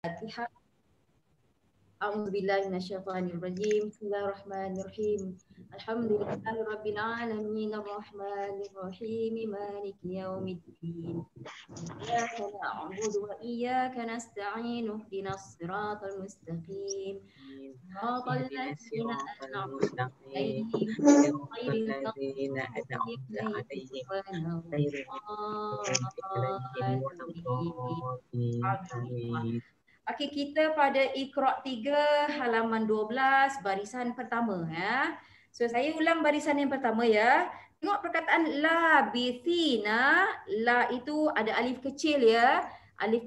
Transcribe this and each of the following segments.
Al-Fatihah. A'udzubillahi minasyaitonirrajim. Bismillahirrahmanirrahim. Alhamdulillahirabbil alamin arrahmanir rahim maliki yaumiddin. Iyyaka na'budu wa iyyaka nasta'in ihdinas siratal mustaqim. Siratal اهدنا ladzina الصراط an'amta المستقيم 'alaihim صراط ghairil الذين maghdubi أنعمت 'alaihim عليهم غير المغضوب عليهم ولا waladdallin. الضالين آمين. Okey, kita pada Iqra 3 halaman 12 barisan pertama ya. So saya ulang barisan yang pertama ya. Tengok perkataan labithina, la itu ada alif kecil ya. Alif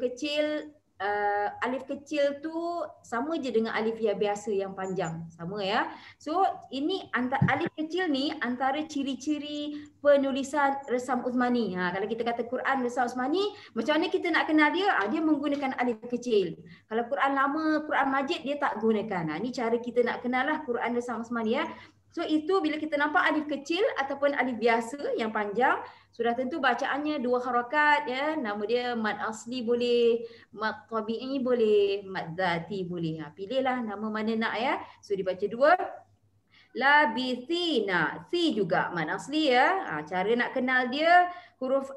kecil tu sama je dengan alif ya biasa yang panjang. Sama ya. So ini antara alif kecil ni antara ciri-ciri penulisan resam Uthmani. Kalau kita kata Quran resam Uthmani, macam mana kita nak kenal dia? Dia menggunakan alif kecil. Kalau Quran lama, Quran Majid dia tak gunakan. Ni cara kita nak kenal lah Quran resam Uthmani ya. So itu bila kita nampak alif kecil ataupun alif biasa yang panjang, sudah tentu bacaannya 2 harakat ya. Nama dia mad asli boleh, mad tabi'i boleh, mad dhati boleh. Pilihlah nama mana nak ya. So dibaca 2. Labithina, si juga mad asli ya. Cara nak kenal dia, huruf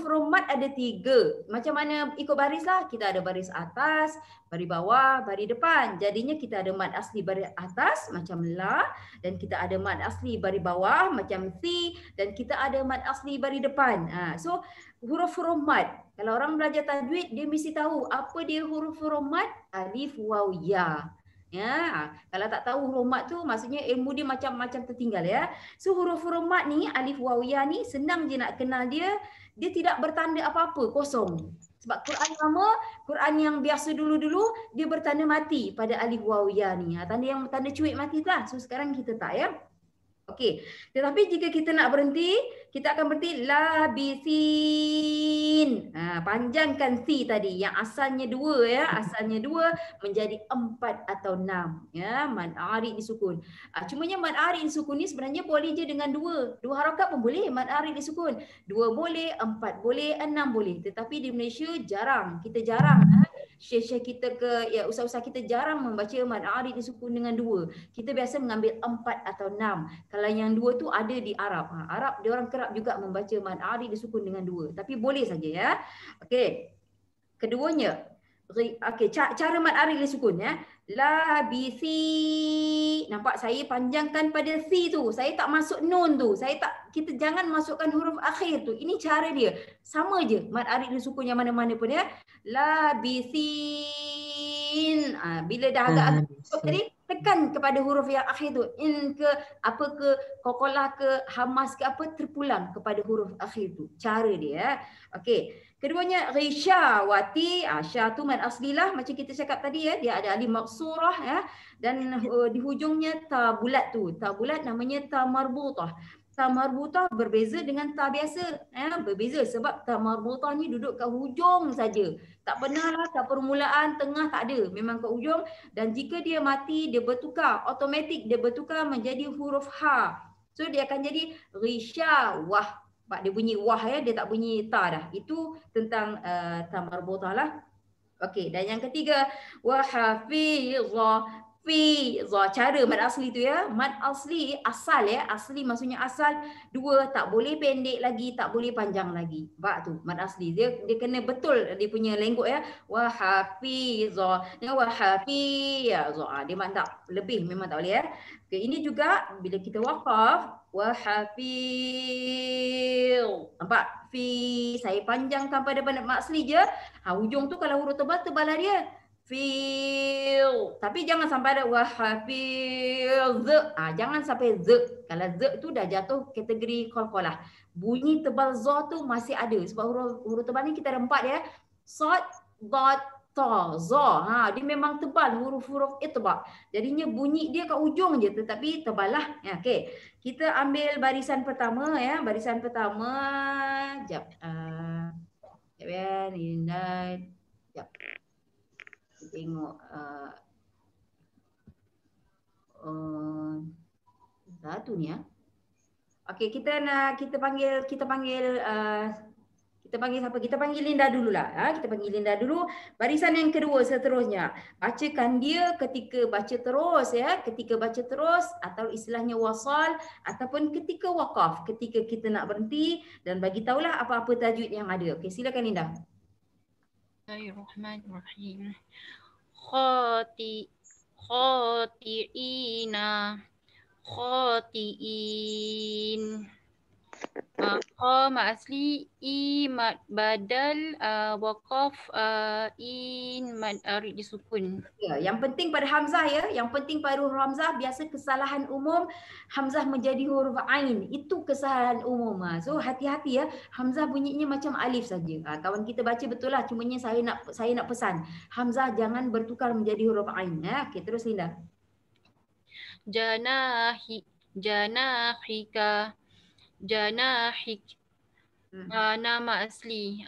romat ada 3. Macam mana ikut baris lah. Kita ada baris atas, baris bawah, baris depan. Jadinya kita ada mad asli baris atas macam la, dan kita ada mad asli baris bawah macam si, dan kita ada mad asli baris depan. So huruf-huruf mad, kalau orang belajar tajwid dia mesti tahu apa dia huruf-huruf mad, alif waw ya. Ya, kalau tak tahu huruf mat tu maksudnya ilmu dia macam-macam tertinggal ya. So huruf-huruf mat ni alif waw ya ni senang je nak kenal dia, dia tidak bertanda apa-apa, kosong. Sebab Quran lama, Quran yang biasa dulu-dulu dia bertanda mati pada alif waw ya ni. Tanda cuik mati lah. So sekarang kita tak ya. Okey, tetapi jika kita nak berhenti, kita akan berhenti labithin. Panjangkan si tadi yang asalnya 2 ya, asalnya 2 menjadi 4 atau 6 ya, mad arid disukun. Cumanya mad arid disukun ni sebenarnya boleh je dengan 2 harakat pun boleh mad arid disukun. 2 boleh, 4 boleh, 6 boleh. Tetapi di Malaysia jarang, kita jarang syekh-syekh kita ya ustaz-ustaz kita jarang membaca mad arid disukun dengan 2. Kita biasa mengambil 4 atau 6. Kalau yang 2 tu ada di Arab. Arab dia orang kerap juga membaca mad arid disukun dengan 2. Tapi boleh saja ya. Okey. Keduanya, okey, cara mad arid disukun ya. Labisi. Nampak saya panjangkan pada si tu. Saya tak masuk nun tu. Kita jangan masukkan huruf akhir tu. Ini cara dia. Sama je mad arid disukun yang mana-mana pun ya. Labisin. Bila dah agak-agak tadi tekan kepada huruf yang akhir tu, in ke apa ke, kokolah ke, hamas ke apa, terpulang kepada huruf akhir tu. Cara dia. Okey. Keduanya ghisyawati, sya tu mad aslilah macam kita cakap tadi ya, dia ada alif maksurah ya, dan di hujungnya ta bulat tu. Ta bulat namanya ta marbutah. Ta marbutah berbeza dengan ta biasa ya, berbeza sebab ta marbutah ni duduk kat hujung saja. Tak pernah lah kat permulaan, tengah tak ada, memang kat hujung, dan jika dia mati dia bertukar, automatik dia bertukar menjadi huruf ha. So dia akan jadi ghisyawah. Sebab dia bunyi wah ya, dia tak bunyi ta dah. Itu tentang ta marbutah lah. Okey, dan yang ketiga wahafizah. Cara mad asli tu ya. Mad asli asal ya, asli maksudnya asal, 2 tak boleh pendek lagi, tak boleh panjang lagi. Bak tu mad asli dia kena betul dia punya lenggok ya. Wahafizah. Ya wahafizah. Dia mantap. Lebih memang tak boleh ya. Okey, ini juga bila kita waqaf wahafiz. Nampak? Saya panjangkan pada mad asli je. Hujung tu kalau huruf tebal, tebalah dia. Fil. Tapi jangan sampai ada wahafiz. Jangan sampai z. Kalau z tu dah jatuh kategori qalqalah. Bunyi tebal za tu masih ada. Sebab huruf tebal ni kita ada 4 ya. Sad, dad, ta, za. Dia memang tebal huruf-huruf itbaq. Jadinya bunyi dia kat ujung je tetapi tebal lah. Ya, okey. Kita ambil barisan pertama ya. Barisan pertama. Jap. Jap ya. Jap. Tengok satu ni ya. Okey, kita panggil Kita panggil siapa? Kita panggil Linda dululah. Kita panggil Linda dulu. Barisan yang kedua seterusnya. Bacakan dia ketika baca terus ya. Ketika baca terus atau istilahnya wasal ataupun ketika waqaf. Ketika kita nak berhenti dan bagi tahulah apa-apa tajwid yang ada. Okey, silakan Linda. Bismillahirrahmanirrahim. Khati'ina. Khati'in. Kha mat asli, i mat badal, waqaf, in mat arid disukun. Ya, yang penting pada hamzah ya, yang penting pada huruf hamzah biasa kesalahan umum hamzah menjadi huruf ain. Itu kesalahan umum. So hati-hati ya, hamzah bunyinya macam alif saja. Kawan kita baca betul lah, cumanya saya nak pesan. Hamzah jangan bertukar menjadi huruf ain ya. Okey, terus Linda. Janahika. Janahik. Nama asli.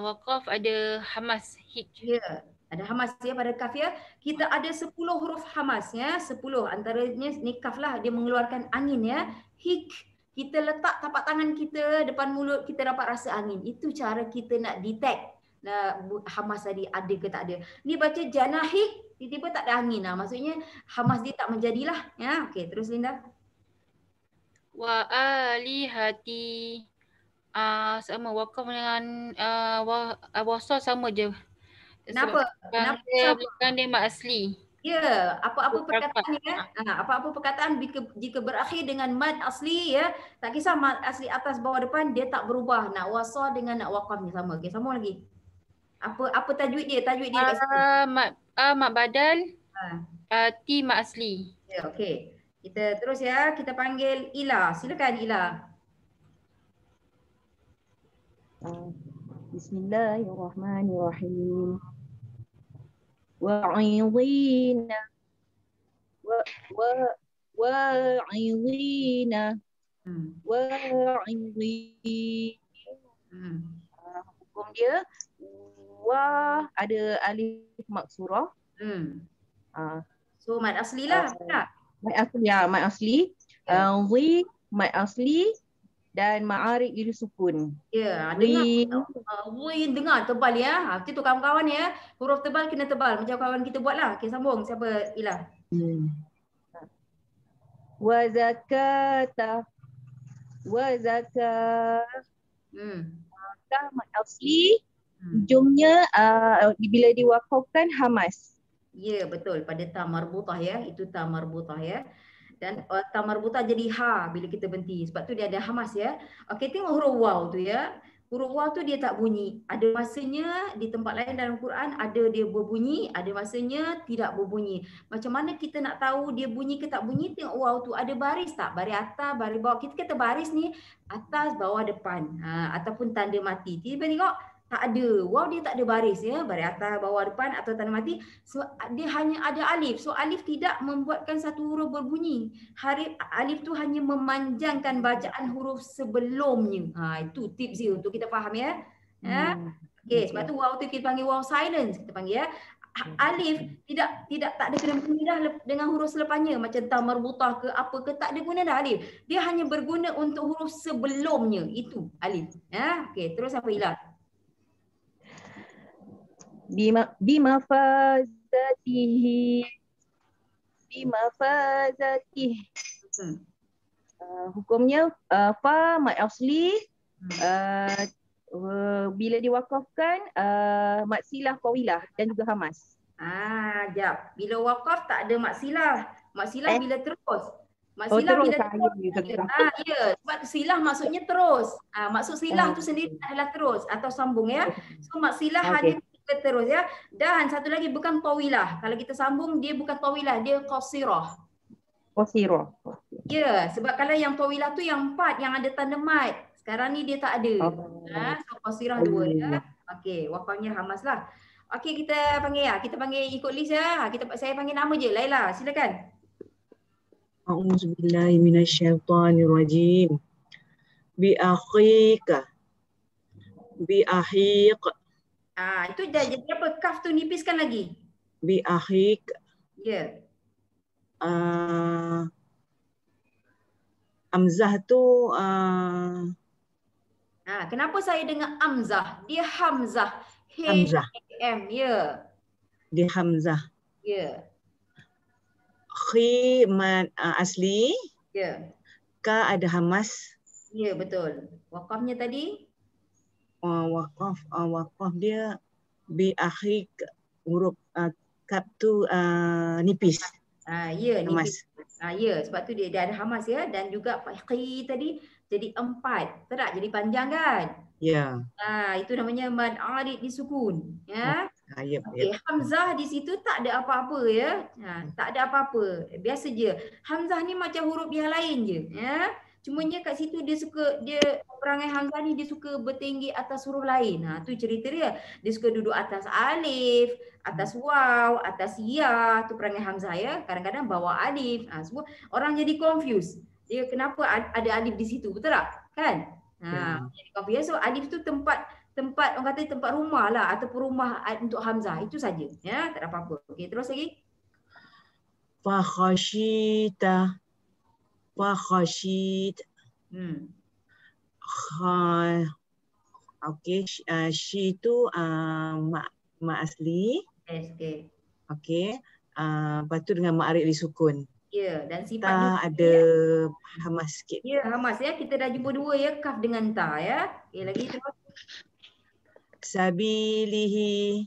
Waqaf ada hamas, hik. Ya, ada hamas ya pada kaf ya. Kita ada 10 huruf hamas ya, 10 antaranya ni kaf lah, dia mengeluarkan angin ya. Hik, kita letak tapak tangan kita depan mulut, kita dapat rasa angin. Itu cara kita nak detect hamas tadi ada ke tak ada. Ni baca janahik, tiba-tiba tak ada angin lah. Maksudnya hamas dia tak menjadilah ya. Okey, terus Linda. Wa alihati. Sama waqaf dengan wasal sama je. Kenapa? Bukan dia mat asli. Ya, apa-apa perkataan ya. Apa-apa perkataan jika berakhir dengan mad asli ya, tak kisah mad asli atas bawah depan dia tak berubah. Nak wasal dengan nak waqaf ni sama. Okey, sambung lagi. Apa tajwid dia? Tajwid dia kat situ. Mat badal. Ti mat asli. Ya, okey. Kita terus ya, kita panggil Ila. Silakan Ila. Bismillahirrahmanirrahim. Wa'idhina. Wa'idhina. Wa'idhina. Hukum dia wa ada alif maksurah. So mad asli lah. Mad asli ya, mad asli. Wi mad asli dan ma'arid jadi sukun. Ya, dengar tebal ya. Macam tu kawan-kawan ya. Huruf tebal kena tebal macam kawan kita buatlah. Okey, sambung. Siapa Ila? Wa zakata. Wa zakah. Mad asli. Hujungnya bila diwakafkan hamas. Ya, betul. Pada ta marbutah ya. Itu ta marbutah ya. Dan ta marbutah jadi ha bila kita berhenti. Sebab tu dia ada hamas ya. Okey, tengok huruf waw tu ya. Huruf waw tu dia tak bunyi. Ada masanya di tempat lain dalam Quran ada dia berbunyi, ada masanya tidak berbunyi. Macam mana kita nak tahu dia bunyi ke tak bunyi? Tengok waw tu ada baris tak? Baris atas, baris bawah. Kita kata baris ni atas, bawah, depan. Ataupun tanda mati. Tiba tengok tak ada. Wow, dia tak ada baris ya. Baris atas, bawah, depan atau tanda mati. So, dia hanya ada alif. So, alif tidak membuatkan satu huruf berbunyi. Alif tu hanya memanjangkan bacaan huruf sebelumnya. Itu tips dia untuk kita faham ya. Okey, sebab tu wow tu kita panggil wow silence. Kita panggil ya. Alif tak ada kena guna dah dengan huruf selepasnya. Macam ta marbutah ke apa ke, tak ada guna dah alif. Dia hanya berguna untuk huruf sebelumnya. Itu alif. Okey, terus apa Ila? Bimafazatihi. Hukumnya fa mad asli bila diwakafkan mad silah qawilah dan juga hamas. Jap. Bila wakaf tak ada mad silah. Mad silah bila terus. Mad silah bila terus. Ya, sebab silah maksudnya terus. Maksud silah tu sendiri adalah terus atau sambung ya. So mad silah hanya terus ya. Dan satu lagi bukan tawilah. Kalau kita sambung dia bukan tawilah, dia qasirah. Qasirah. Ya, sebab kalau yang tawilah tu yang 4 yang ada tanda mad. Sekarang ni dia tak ada. So qasirah 2 ya. Okey, wakafnya hamas lah. Okey, kita panggil ya. Kita panggil ikut list ya. Saya panggil nama je. Laila, silakan. A'udzubillahi minasyaitonirrajim. Bi akhika. Bi ahiq. Itu dah jadi apa? Kaf tu nipiskan lagi. Bi ahiq. Ya. Hamzah tu Kenapa saya dengar Hamzah? Dia Hamzah. Hamzah. H-A-M. Ya. Dia Hamzah. Ya. Khi mad asli. Ya. Ka ada hamas. Ya, betul. Waqafnya tadi? Waqaf dia bi akhik huruf kaf tu nipis. Ya, Hamas. Ya, sebab tu dia ada hamas ya, dan juga qi tadi jadi 4. Betul tak? Jadi panjang kan? Ya. Itu namanya mad arid disukun, ya. Okey, Hamzah di situ tak ada apa-apa ya. Tak ada apa-apa. Biasa je. Hamzah ni macam huruf yang lain je, ya. Cumanya kat situ dia perangai Hamzah ni dia suka bertinggi atas huruf lain. Tu cerita dia. Dia suka duduk atas alif, atas waw, atas ya. Tu perangai Hamzah ya. Kadang-kadang bawa alif. Semua orang jadi confused. Dia kenapa ada alif di situ, betul tak? Kan? Jadi confused. So alif tu tempat orang kata tempat rumah lah ataupun rumah untuk Hamzah. Itu saja. Ya, tak ada apa-apa. Okey, terus lagi. Fa khashita. Okey, she tu ma asli. Yes, okey. Okey. Lepas tu dengan ma'arif disukun. Ya, dan sifat ta dia ada hamas sikit. Ya, hamas ya. Kita dah jumpa 2 ya, kaf dengan ta ya. Okey, lagi terus. Sabilihi.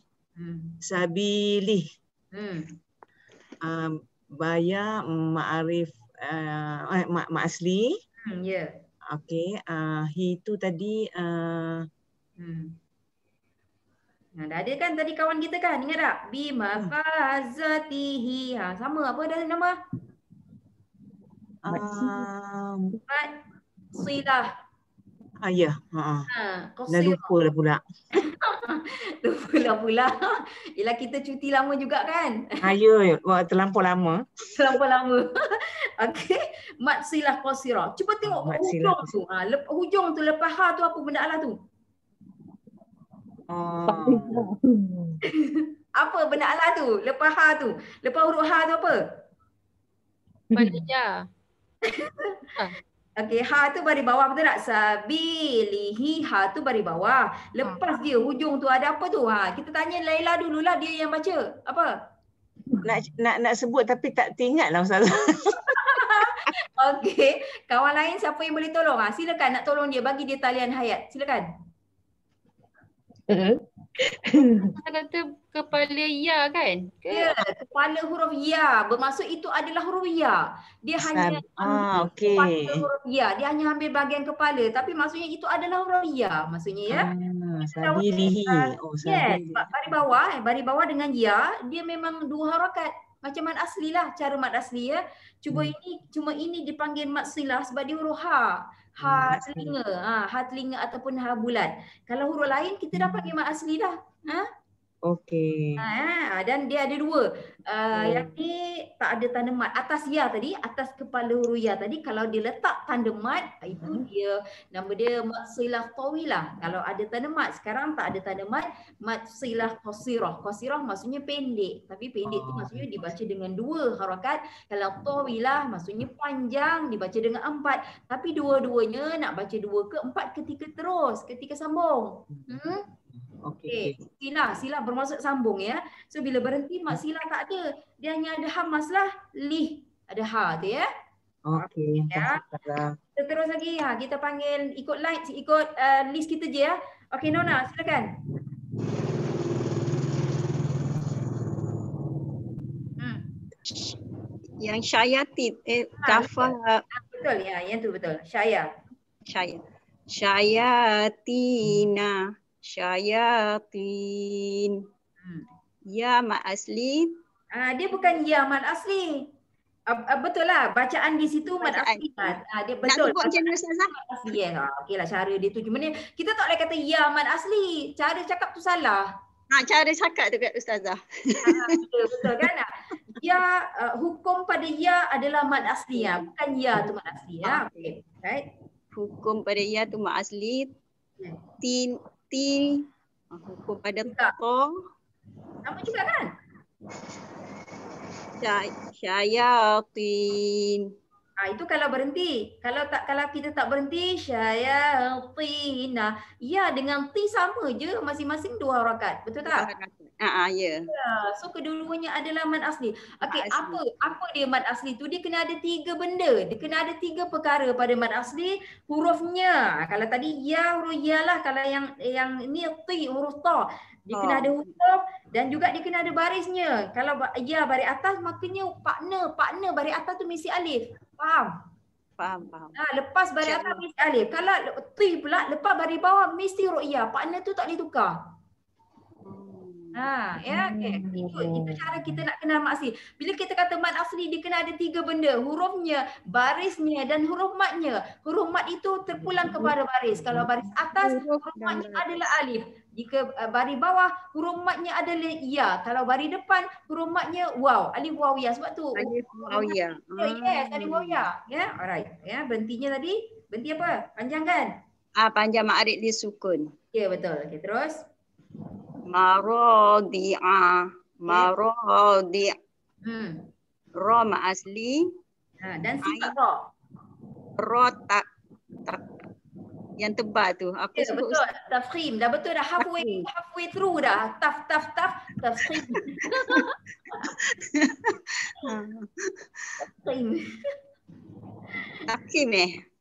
Sabilih. Baya ma'arif ma asli. Ya. Okey, hi tu tadi dah ada kan tadi kawan kita kan? Ingat tak? Bimafazatihi. Sama apa dah nama? Silah. Ya. Dah lupa dah pula. Lupa pula. Yelah kita cuti lama juga kan? Ya, terlampau lama. Terlampau lama. Okey. Mat silah qasirah. Cuba tengok hujung tu. Hujung tu lepas ha tu apa benda Allah tu? Apa benda Allah tu? Lepas ha tu. Lepas huruf ha tu apa? Panjang. Okey, ha tu baris bawah, betul tak? Sabilihi, ha tu baris bawah. Lepas dia hujung tu ada apa tu? Kita tanya Laila dululah, dia yang baca. Apa? Nak sebut tapi tak teringatlah Ustazah. Okey, kawan lain siapa yang boleh tolong? Silakan nak tolong dia, bagi dia talian hayat. Silakan. Kita kata kepala ya kan? Ya, kepala huruf ya. Bermaksud itu adalah huruf ya. Dia hanya ambil kepala huruf ya. Dia hanya ambil bahagian kepala. Tapi maksudnya itu adalah huruf ya. Maksudnya ya. Sabilihi. Yes, baris bawah dengan ya, dia memang 2 harakat. Macam mad asli lah, cara mad asli ya. Cuma ini dipanggil mad silah sebab dia huruf ha. Ha telinga ataupun ha bulat. Kalau huruf lain kita dah panggil mad asli dah. Okey. Dan dia ada 2. Yang ni tak ada tanda mat. Atas ya tadi, atas kepala huruf ya tadi, kalau dia letak tanda mat, itu dia nama dia mad silah tawilah. Kalau ada tanda mat, sekarang tak ada tanda mat, mad silah qasirah. Qasirah maksudnya pendek, tapi pendek tu maksudnya dibaca dengan 2 harakat. Kalau tawilah maksudnya panjang, dibaca dengan 4. Tapi dua-duanya nak baca 2 ke 4 ketika sambung. Okey. Silah bermaksud sambung ya. So bila berhenti mak silah tak ada. Dia hanya ada hamas lah. Lih. Ada ha tu ya. Okey. Ya. Kita terus lagi. Kita panggil ikut list kita je ya. Okey Nona, silakan. Yang syayatin kafah. Betul ya, yang tu betul. Syayatina. Syayatin. Ya mat asli. Dia bukan ya mat asli. Betul lah, bacaan di situ mat asli. Dia betul. Nak sebut macam mana Ustazah? Yes. Okeylah cara dia tu. Cuma ni kita tak boleh kata ya mat asli. Cara cakap tu salah. Cara cakap tu kat Ustazah. Betul kan? Ya, hukum pada ya adalah mat asli ya, bukan ya tu mat asli ya. Okey. Right. Hukum pada ya tu mat asli. Hukum pada ta. Sama juga kan? Syayatin. Itu kalau berhenti. Kalau kita tak berhenti, syayatina. Ya, dengan ti sama je, masing-masing 2 harakat. Betul tak? Ya. So kedua-duanya adalah mad asli. Okey, apa dia mad asli tu? Dia kena ada 3 benda. Dia kena ada 3 perkara pada mad asli. Hurufnya. Kalau tadi ya, huruf ya lah. Kalau yang ni ti, huruf ta. Dia kena ada huruf dan juga dia kena ada barisnya. Kalau ya baris atas, maknanya partner baris atas tu mesti alif. Faham? Faham. Lepas baris atas mesti alif. Kalau ti pula lepas baris bawah mesti huruf ya. Partner tu tak boleh tukar. Okay. Itu cara kita nak kenal mad asli. Bila kita kata mad asli, dia kena ada 3 benda. Hurufnya, barisnya dan huruf madnya. Huruf mad itu terpulang kepada baris. Kalau baris atas, huruf madnya adalah alif. Jika baris bawah, huruf madnya adalah ya. Kalau baris depan, huruf madnya waw. Alif waw ya. Sebab tu alif waw ya. Yes, alif waw ya. Ya, alright. Ya, berhentinya tadi. Berhenti apa? Panjang kan? Panjang ma'arid li sukun. Ya, betul. Okey, terus. Maradi'a. Ra ma asli. Dan sifat ra. Ra tak yang tebal tu. Apa sebut? Betul. Tafkhim. Dah betul dah. Halfway through dah. Taf. Tafkhim. Tafkhim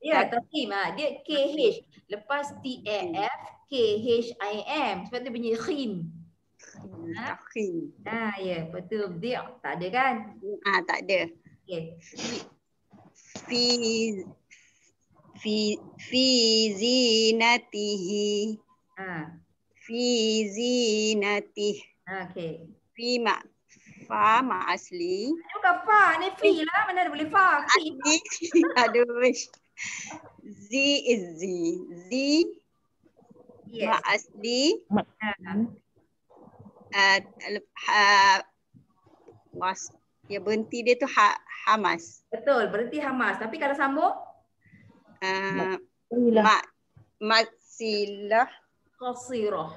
Ya, tafkhim. Dia KH. Lepas TAF, KHIM. Sebab tu bunyi khim. Tafkhim. Ya, betul. Dia tak ada kan? Tak ada. Okey. Fi zinatihi. Fi zinatihi. Okey. Fa ma asli. Bukan fa, ni fi lah. Mana ada boleh fa? Fi. Aduh. Z is Z. Yes. Ma asli. Ya berhenti dia tu hamas. Betul, berhenti hamas. Tapi kalau sambung? Maksilah. Qasirah.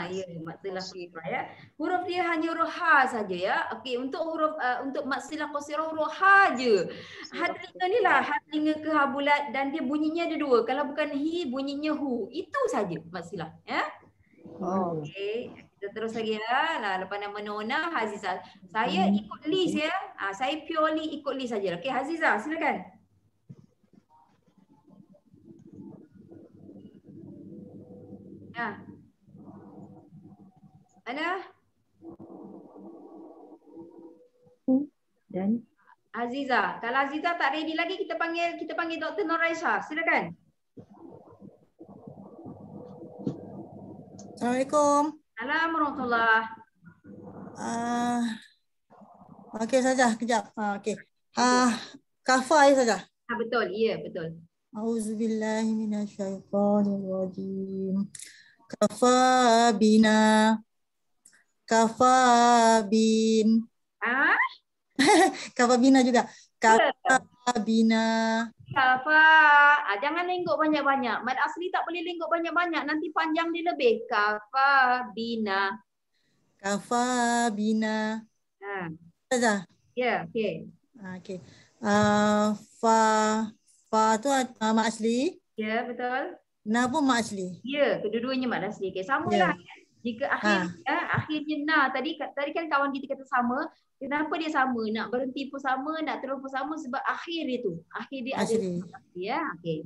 Ya, maksilah qasirah ya. Huruf dia hanya huruf ha saja ya. Okey, untuk huruf untuk maksilah qasirah huruf ha je. Ha telinga ni lah, ha telinga ke ha bulat dan dia bunyinya ada 2. Kalau bukan hi, bunyinya hu. Itu saja maksilah ya. Okey, kita terus lagi ya. Lepas nama Nona, Hazizah. Saya ikut list ya. Saya purely ikut list saja. Okey, Hazizah, silakan. Mana? Dan Aziza. Kalau Aziza tak ready lagi, kita panggil Dr. Noraisha. Silakan. Assalamualaikum. Assalamualaikum warahmatullahi. Okey saja, kejap. Okey. Kafa saja. Betul, ya, betul. Auzubillahi minasyaitonirrajim. Kafa bina. Kafabin. Kafabina juga. Kafabina. Jangan lenggok banyak-banyak. Mad asli tak boleh lenggok banyak-banyak. Nanti panjang dia lebih. Kafabina. Kafabina. Saja. Ya, okey. Okey. Fa tu mad asli. Ya, betul. Na pun mad asli. Ya, kedua-duanya mad asli. Okey, samalah. Jika akhirnya na tadi kan kawan kita kata sama, kenapa dia sama? Nak berhenti pun sama, nak terus pun sama sebab akhir dia tu. Akhir dia asli. Ada ya. Okey.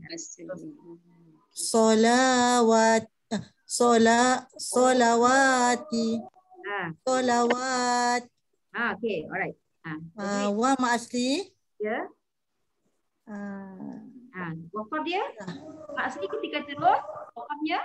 Solawat solawati. Solawat. Okey, alright. Wa mad asli. Ya. Wakaf dia? Mad asli ketika terus wakafnya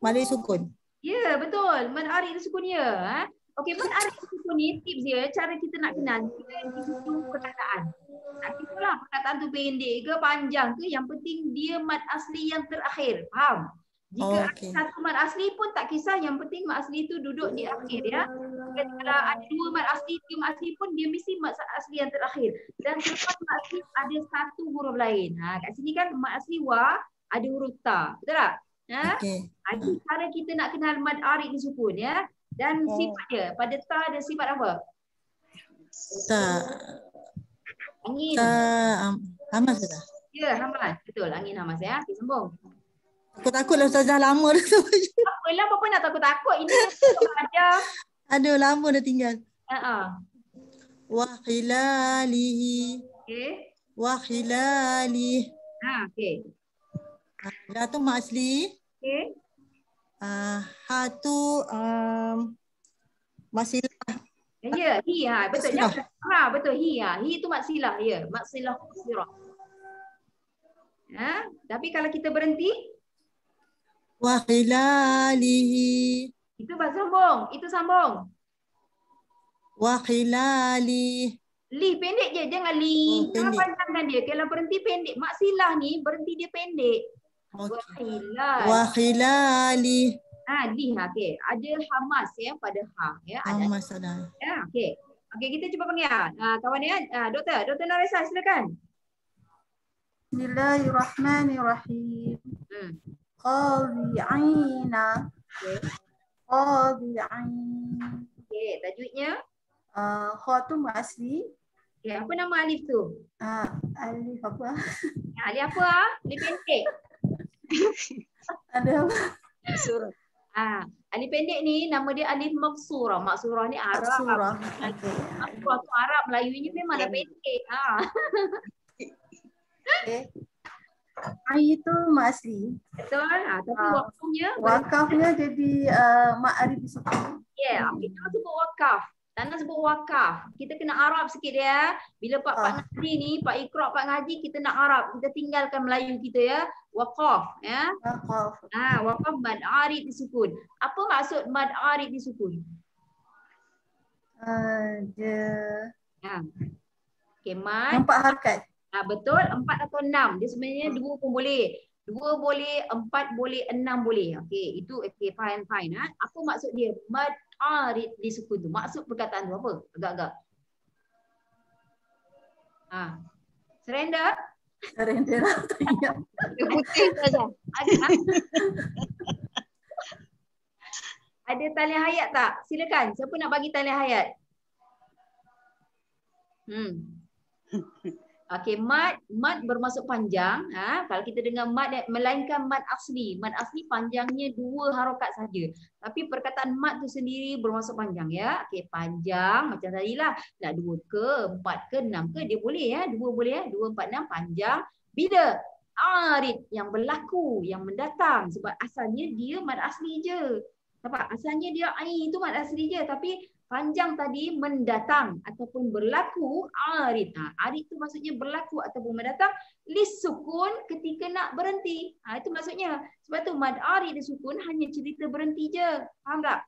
Malik sukun. Ya, betul. Mad arid sukun ya. Okey, mad arid sukun ni tips dia, cara kita nak kenal. Kita susun perkataan. Tak kisahlah perkataan tu pendek ke panjang ke, yang penting dia mad asli yang terakhir. Faham? Jika ada satu mad asli pun tak kisah, yang penting mad asli tu duduk di akhir ya. Kalau ada 2 mad asli, 3 mad asli pun dia mesti mad asli yang terakhir. Dan selepas mad asli ada satu huruf lain. Kat sini kan mad asli wa ada huruf ta. Betul tak? Itu cara kita nak kenal mad arid sukun ya. Dan sifat dia, pada ta ada sifat apa? Ta. Angin. Hamas dah. Ya, hamas. Betul, angin hamas ya. Okey, sambung. Takut-takutlah Ustazah, lama dah. Apalah, apa nak takut-takut. Ini kan ajar. Aduh, lama dah tinggal. Okey. Wa khilalihi. Okey. Dah tu mak asli. Okey. Ha tu masilah. Ya, hi betul Maksilah. ya. Betul hi Hi tu maksilah ya, maksilah sirah. Tapi kalau kita berhenti Wa khilalihi. itu sambung, Wa khilali. Li pendek je, jangan li. Jangan panjangkan dia. Kalau berhenti pendek, maksilah ni berhenti dia pendek. Wa khilali. Li okey. Ada hamas ya pada ya. Hamas ada. Ya, okey. Okey, kita cuba panggil kawan ya. Doktor Narisa silakan. Bismillahirrahmanirrahim. Qadi'ina. Qadi'in. Okey, tajwidnya. Kha tu mak asli. Okey, apa nama alif tu? Alif apa? Alif apa? Alif pendek. Ada apa? Surah. Alif pendek ni nama dia alif maksurah. Maksurah ni Arab. Maksurah. Maksurah tu Arab, Melayunya memang dah pendek. Okay. Ain itu mak asli. Betul. Tapi wakafnya jadi ma'arif disukun. Ya, kita sebut wakaf. Tak nak sebut wakaf. Kita kena Arab sikit ya. Bila Pak ngaji ni, Pak Iqra, Pak ngaji, kita nak Arab. Kita tinggalkan Melayu kita ya. Waqaf ya. Waqaf. Waqaf mad arid disukun. Apa maksud mad arid disukun? Okey, mad. Nampak harakat. Betul, 4 atau 6. Dia sebenarnya 2 pun boleh. 2 boleh, 4 boleh, 6 boleh. Okey, itu okey, fine. Apa maksud dia? Mad arid disukun tu. Maksud perkataan tu apa? Agak-agak. Surrender? Surrender. Putih saja. Ada talian hayat tak? Silakan. Siapa nak bagi talian hayat? Okey, mad bermaksud panjang. Kalau kita dengar mad, melainkan mad asli. Mad asli panjangnya 2 harakat saja. Tapi perkataan mad tu sendiri bermaksud panjang ya. Okey, panjang macam tadilah. Nak 2 ke, 4 ke, 6 ke, dia boleh ya. 2 boleh ya. 2, 4, 6 panjang. Bila? Arid yang berlaku, yang mendatang. Sebab asalnya dia mad asli je. Nampak? Asalnya dia ain tu mad asli je. Tapi panjang tadi mendatang ataupun berlaku arid. Arid tu maksudnya berlaku ataupun mendatang lisukun ketika nak berhenti. Itu maksudnya. Sebab tu mad arid disukun hanya cerita berhenti je. Faham tak?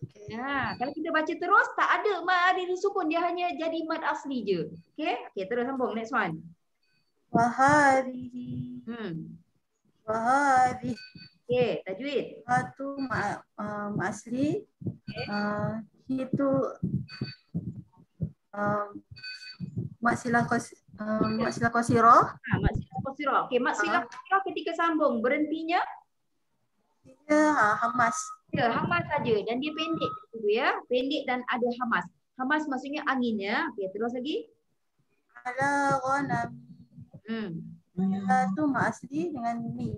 Okey. Kalau kita baca terus tak ada mad arid disukun, dia hanya jadi mad asli je. Okey, terus sambung next one. Wahadihi. Wahadihi. Okey, tajwid. Satu asli. Itu maksilah qasirah. Maksilah qasirah. Okey, maksilah qasirah ketika sambung berhentinya hamas. Ya, hamas saja dan dia pendek gitu ya. Pendek dan ada hamas. Hamas maksudnya angin ya. Okey, terus lagi. Ala ghanam. Itu asli dengan mi.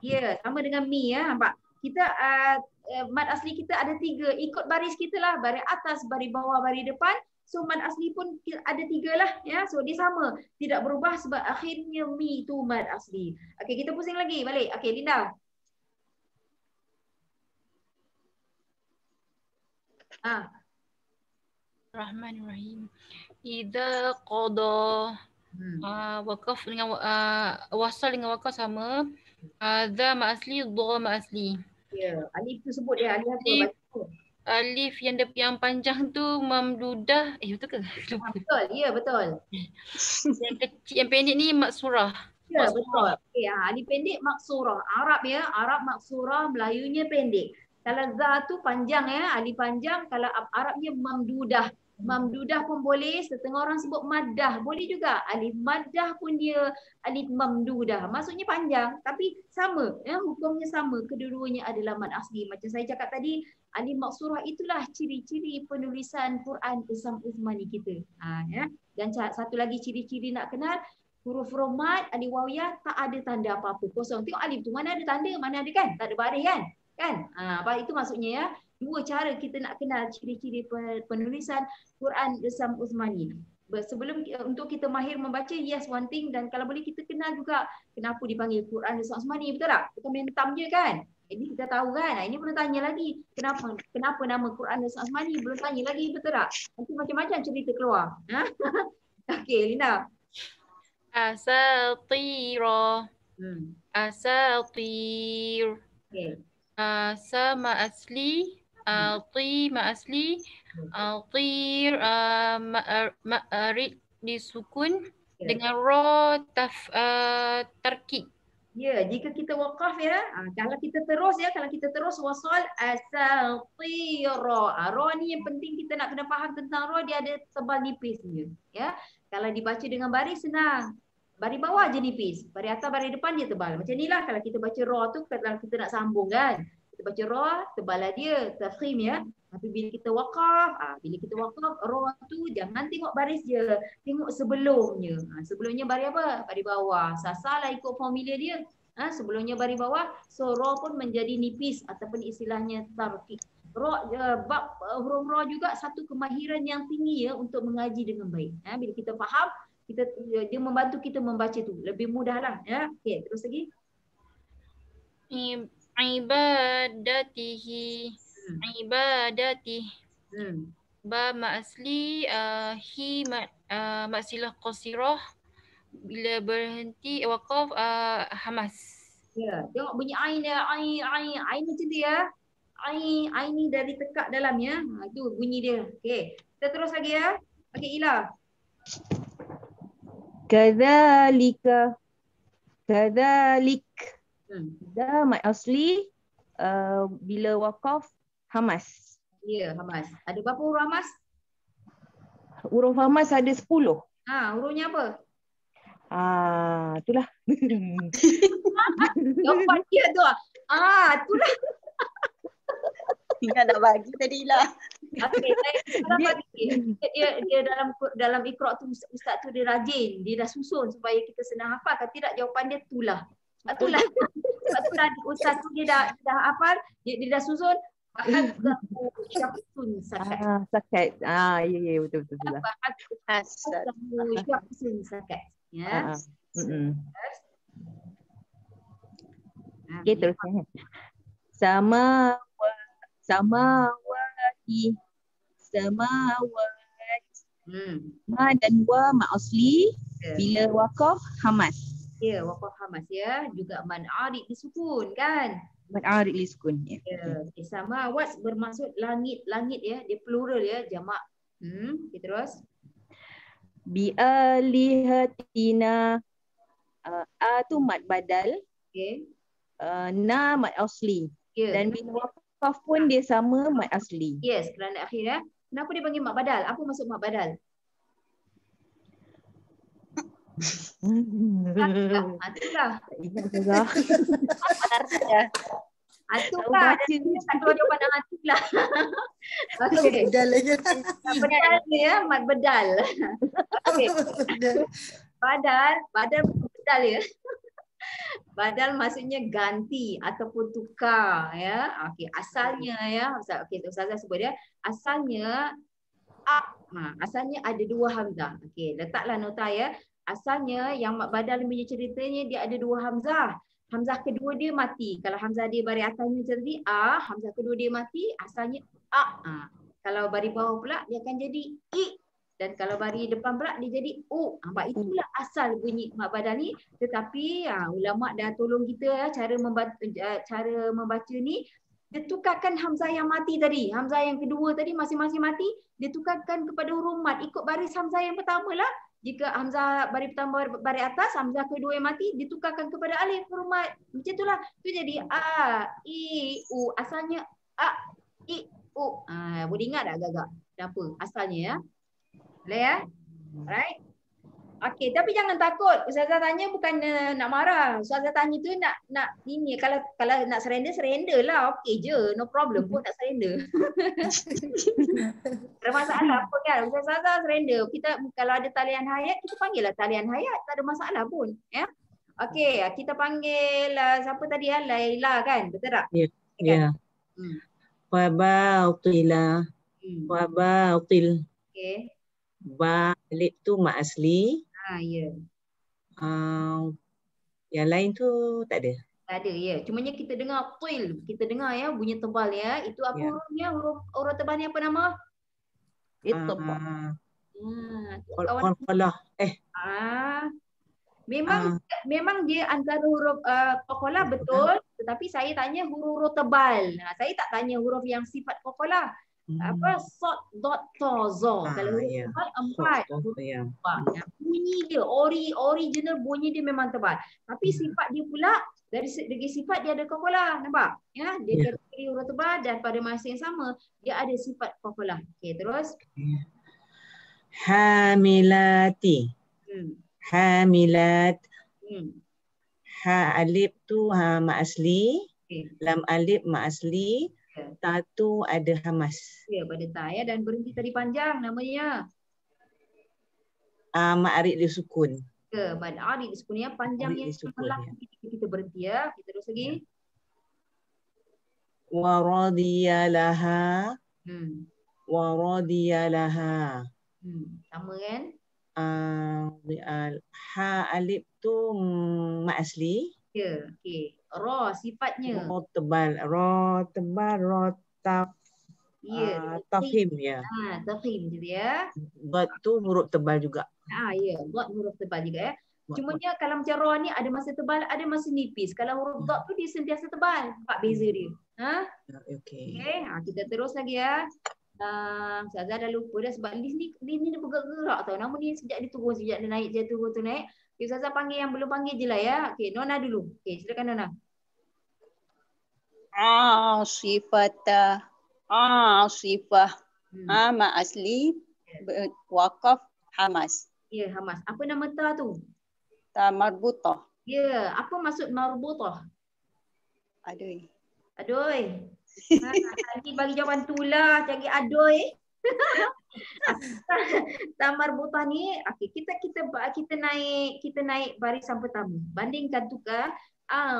Ya, sama dengan mi ya. Nampak? Kita mad asli kita ada 3. Ikut baris kita lah. Baris atas, baris bawah, baris depan. So mad asli pun ada 3 lah. Ya. So dia sama. Tidak berubah sebab akhirnya mi itu mad asli. Okey, kita pusing lagi balik. Okey, Linda. Rahmanirrahim. Idza qada wakaf dengan wasal dengan wakaf sama. Za ma asli, dha ma asli. Ya, alif tu sebut dia alif apa? Alif yang panjang tu mamdudah. Betul ke? Betul, ya betul. Yang kecil, yang pendek ni maksurah. Ya, betul. Okey, alif pendek maksurah. Arab ya, Arab maksurah, Melayunya pendek. Kalau za tu panjang ya, alif panjang. Kalau Arabnya mamdudah. Mamdudah pun boleh, setengah orang sebut maddah, boleh juga. Alif maddah pun dia alif mamdudah. Maksudnya panjang tapi sama, ya, hukumnya sama. Kedua-duanya adalah mad asli. Macam saya cakap tadi, alif maksurah itulah ciri-ciri penulisan Quran Isam Uthmani kita. Ya. Dan satu lagi ciri-ciri nak kenal, huruf romat, alif wawiyah tak ada tanda apa-apa, kosong. Tengok alif tu mana ada tanda, mana ada kan? Tak ada baris kan? Apa itu maksudnya ya? Dua cara kita nak kenal ciri-ciri penulisan Quran Isam Uthmani. Sebelum untuk kita mahir membaca, yes, one thing, dan kalau boleh kita kenal juga kenapa dipanggil Quran Isam Uthmani, betul tak? Bukan main tam je kan? Ini kita tahu kan? Ini belum tanya lagi. Kenapa nama Quran Isam Uthmani? Belum tanya lagi, betul tak? Nanti macam-macam cerita keluar. Okey, Lina. Asatira. Asatir. Okey. Sama asli. Ti ma asli. Tir ma'arid disukun dengan ra tarkib. Ya, jika kita waqaf ya, kalau kita terus wasal asatira. Ra ni yang penting kita nak kena faham tentang ra, dia ada tebal nipis dia. Ya. Kalau dibaca dengan baris senang. Baris bawah je nipis, baris atas baris depan dia tebal. Macam inilah kalau kita baca ra tu, kalau kita nak sambung kan. Kita baca ra, tebalah dia, tafkhim ya. Tapi bila kita waqaf, ra tu jangan tengok baris je, tengok sebelumnya. Sebelumnya baris apa? Baris bawah. Sasalah ikut formula dia. Sebelumnya baris bawah, so ra pun menjadi nipis ataupun istilahnya tarkib. Ra, bab huruf ra juga satu kemahiran yang tinggi ya untuk mengaji dengan baik. Bila kita faham, dia membantu kita membaca tu lebih mudahlah ya. Okey, terus lagi. Ibadatihi. Ibadatih. Ba ma asli, hi maksilah qasirah. Bila berhenti waqaf, hamas. Ya, tengok bunyi ain dia, ain macam tu ya. Ain ni dari tekak dalam ya. Itu bunyi dia. Okey, kita terus lagi ya. Okey, Ila. Kadzalika. Kadzalik. Da mad asli, bila waqaf hamas. Ya, hamas. Ada berapa huruf hamas? Huruf hamas ada 10. Hurufnya apa? Itulah. Jawapan dia tu. Itulah. Tinggal nak bagi tadi lah. Okey, saya bagi. Dia dalam Iqra tu ustaz tu dia rajin, dia dah susun supaya kita senang hafal. Kalau tidak jawapan dia itulah. Sebab tu tadi ustaz tu dia dah hafal, dia dah susun. Syafsun sakat. Sakat. Ya betul lah. Syafsun sakat. Ya. Okey, terusnya. Samawati. Ma dan wa ma asli, bila waqaf hamas. Ya, waqaf hamas ya. Juga man arid disukun kan? Man arid disukun ya. Samawat bermaksud langit ya. Dia plural ya, jamak. Kita terus. Bi alihatina. Tu mad badal. Okey. Na mad asli. Dan bila waqaf pun dia sama mad asli. Yes, kerana akhir ya. Kenapa dia panggil mak badal? Apa maksud mak badal? Itulah. Itulah. Tak keluar jawapan itulah. Okey. Bedal aja. Bedal ya, mat bedal. Okey. Badal bedal ya. Badal maksudnya ganti ataupun tukar ya. Okey, asalnya ya. Okey, Ustazah sebut ya. Asalnya asalnya ada dua hamzah. Okey, letaklah nota ya. Asalnya yang mak badal punya ceritanya dia ada dua hamzah. Hamzah kedua dia mati. Kalau hamzah dia baris atasnya macam tadi hamzah kedua dia mati, asalnya Kalau baris bawah pula dia akan jadi i. Dan kalau baris depan pula dia jadi u. Itulah asal bunyi mak badal ni. Tetapi ulama dah tolong kita cara membaca ni. Dia tukarkan hamzah yang mati tadi. Hamzah yang kedua tadi masing-masing mati. Dia tukarkan kepada huruf mat. Ikut baris hamzah yang pertama lah. Jika hamzah baris pertama baris atas, hamzah kedua yang mati, ditukarkan kepada alif huruf mat. Macam itulah. Itu jadi a, i, u. Asalnya a, i, u. Boleh ingat tak agak-agak? Kenapa? Asalnya ya. Boleh ya? Alright. Okey, tapi jangan takut. Ustazah tanya bukan nak marah. Ustazah tanya tu nak ini kalau nak surrender lah. Okey je. No problem pun nak surrender. Ada masalah pun kan. Ustazah surrender. Kita kalau ada talian hayat, kita panggil lah talian hayat. Tak ada masalah pun. Ya. Okey, kita panggil siapa tadi ya? Laila kan? Betul tak? Ya. Ya. Waba utila. Waba util. Okey. Ba alif tu mak asli. Ya. Yang lain tu tak ada. Tak ada ya. Cumanya kita dengar til. Kita dengar ya bunyi tebal ya. Itu apa hurufnya? Huruf tebal ni apa nama? Ittaba. Qalqalah. Memang dia antara huruf qalqalah betul, tetapi saya tanya huruf tebal. Saya tak tanya huruf yang sifat qalqalah. Apa sod dot ta za. Kalau huruf tebal 4. Bunyi dia original bunyi dia memang tebal. Tapi sifat dia pula dari segi sifat dia ada qalqalah, nampak? Ya, dia kategori huruf tebal dan pada masa yang sama dia ada sifat qalqalah. Okey, terus. Hamilati. Hamilat. Ha alif tu mak asli. Lam alif mak asli. Ta tu ada hamas. Ya, pada ta ya, dan berhenti tadi panjang namanya. Ma'arid li sukun. Ya, ma'arid li sukun ya, panjangnya kita berhenti ya. Kita terus lagi. Wa radiyalaha. Wa radiyalaha. Sama kan? Ha alif tu mak asli. Ya, okey. Ra sifatnya. Ra tebal, tafhim ya. Tafhim gitu ya. Dot tu huruf tebal juga. Ya, dot huruf tebal juga ya. Cumanya kalau macam ra ni ada masa tebal, ada masa nipis. Kalau huruf dot tu dia sentiasa tebal. Nampak beza dia. Okey. Kita terus lagi ya. Ustazah dah lupa dah sebab list ni dia bergerak tau. Nama ni sejak dia turun, sejak dia naik, dia turun tu naik. Okay, Ustazah panggil yang belum panggil je lah ya. Okey, Nona dulu. Okey, silakan Nona. Asifah. Ma asli waqaf hamas. Ya, hamas. Apa nama ta tu? Ta marbutah. Ya, apa maksud marbutah? Aduh. Tadi bagi jawapan tu lah, cari aduy. Tamar butah ni, okey, kita naik barisan pertama. Bandingkan tukar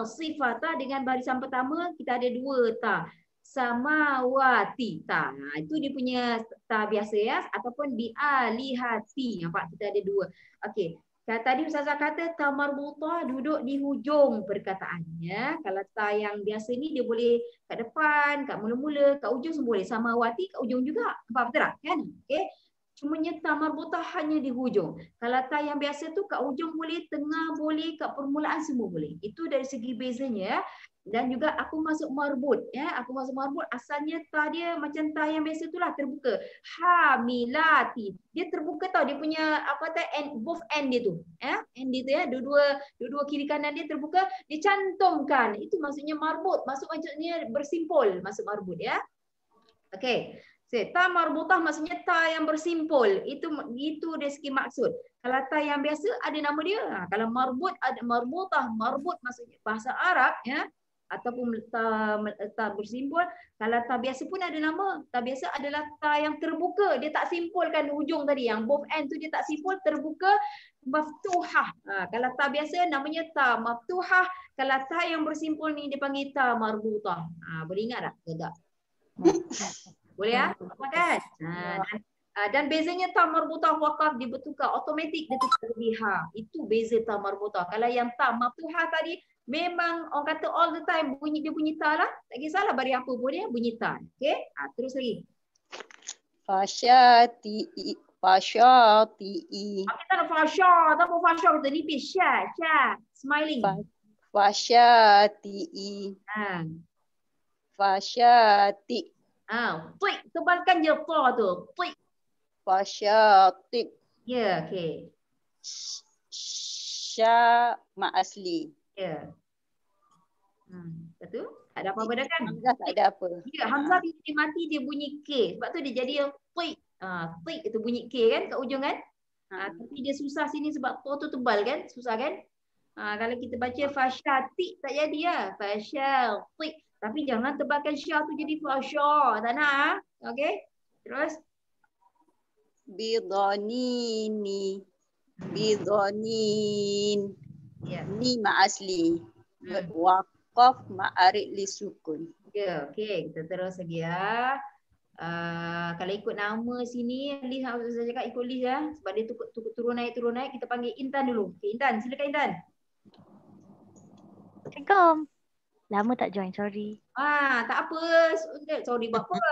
sifata dengan barisan pertama, kita ada dua ta. Samawati ta. Itu dia punya ta biasa ya, ataupun bialihati. Nampak kita ada dua. Okey. Tadi Ustazah kata ta marbutah duduk di hujung perkataannya. Kalau ta yang biasa ni dia boleh kat depan, kat mula-mula, kat ujung semua boleh. Samawati kat ujung juga. Nampak betul tak? Kan? Okey. Cumanya ta marbutah hanya di hujung. Kalau ta yang biasa tu kat ujung boleh, tengah boleh, kat permulaan semua boleh. Itu dari segi bezanya. Dan juga aku masuk marbut ya, aku masuk marbut asalnya ta dia macam ta yang biasa itulah terbuka. Hamilati. Dia terbuka tau, dia punya apa kata both end dia tu. End dia tu ya, dua kiri kanan dia terbuka, dicantumkan. Itu maksudnya marbut. Maksudnya bersimpul masuk marbut ya. Okey. Ta marbutah maksudnya ta yang bersimpul. Itu dari segi maksud. Kalau ta yang biasa ada nama dia. Kalau marbut ada marbutah, marbut maksudnya bahasa Arab ya. Ataupun ta bersimpul. Kalau ta biasa pun ada nama. Ta biasa adalah ta yang terbuka. Dia tak simpulkan hujung tadi. Yang both end tu dia tak simpul. Terbuka. Maftuhah. Kalau ta biasa namanya ta maftuhah. Kalau ta yang bersimpul ni dia panggil ta marbutah. Boleh ingat tak? Tak. Boleh ya? Kan? Dan bezanya ta marbutah waqaf dia bertukar. Automatik dia tukar jadi ha. Itu beza ta marbutah. Kalau yang ta maftuhah tadi memang orang kata all the time bunyi ta lah. Tak kisahlah bari apa pun dia bunyi ta. Okey? Terus lagi. Fasyati'i. Kita nak fasya, tak apa fasya kita nipis. Sya. Smiling. Fasyati'i. Fasyati. Tik, tebalkan je ta tu. Tik. Fasyati. Ya, okey. Sya ma asli. Ya. Betul? Tak ada apa-apa dah kan? Hamzah tak ada apa. Ya, Hamzah bila dia mati dia bunyi K. Sebab tu dia jadi tik. Tik itu bunyi K kan kat ujung kan? Tapi dia susah sini sebab to tu tebal kan? Susah kan? Kalau kita baca fasyatik tak jadi ya. Fasyatik. Tapi jangan tebalkan syah tu jadi fasya. Tak nak. Okey? Terus Bidhanini. Bidhanin. ya. Ni ma asli. Waqaf ma'arid li sukun. Ya, okey. Kita terus lagi ya. Kalau ikut nama sini, list saya cakap ikut list ya. Sebab dia turun naik, kita panggil Intan dulu. Okay, Intan, silakan Intan. Assalamualaikum. Lama tak join, sorry. Tak apa. Sorry buat apa?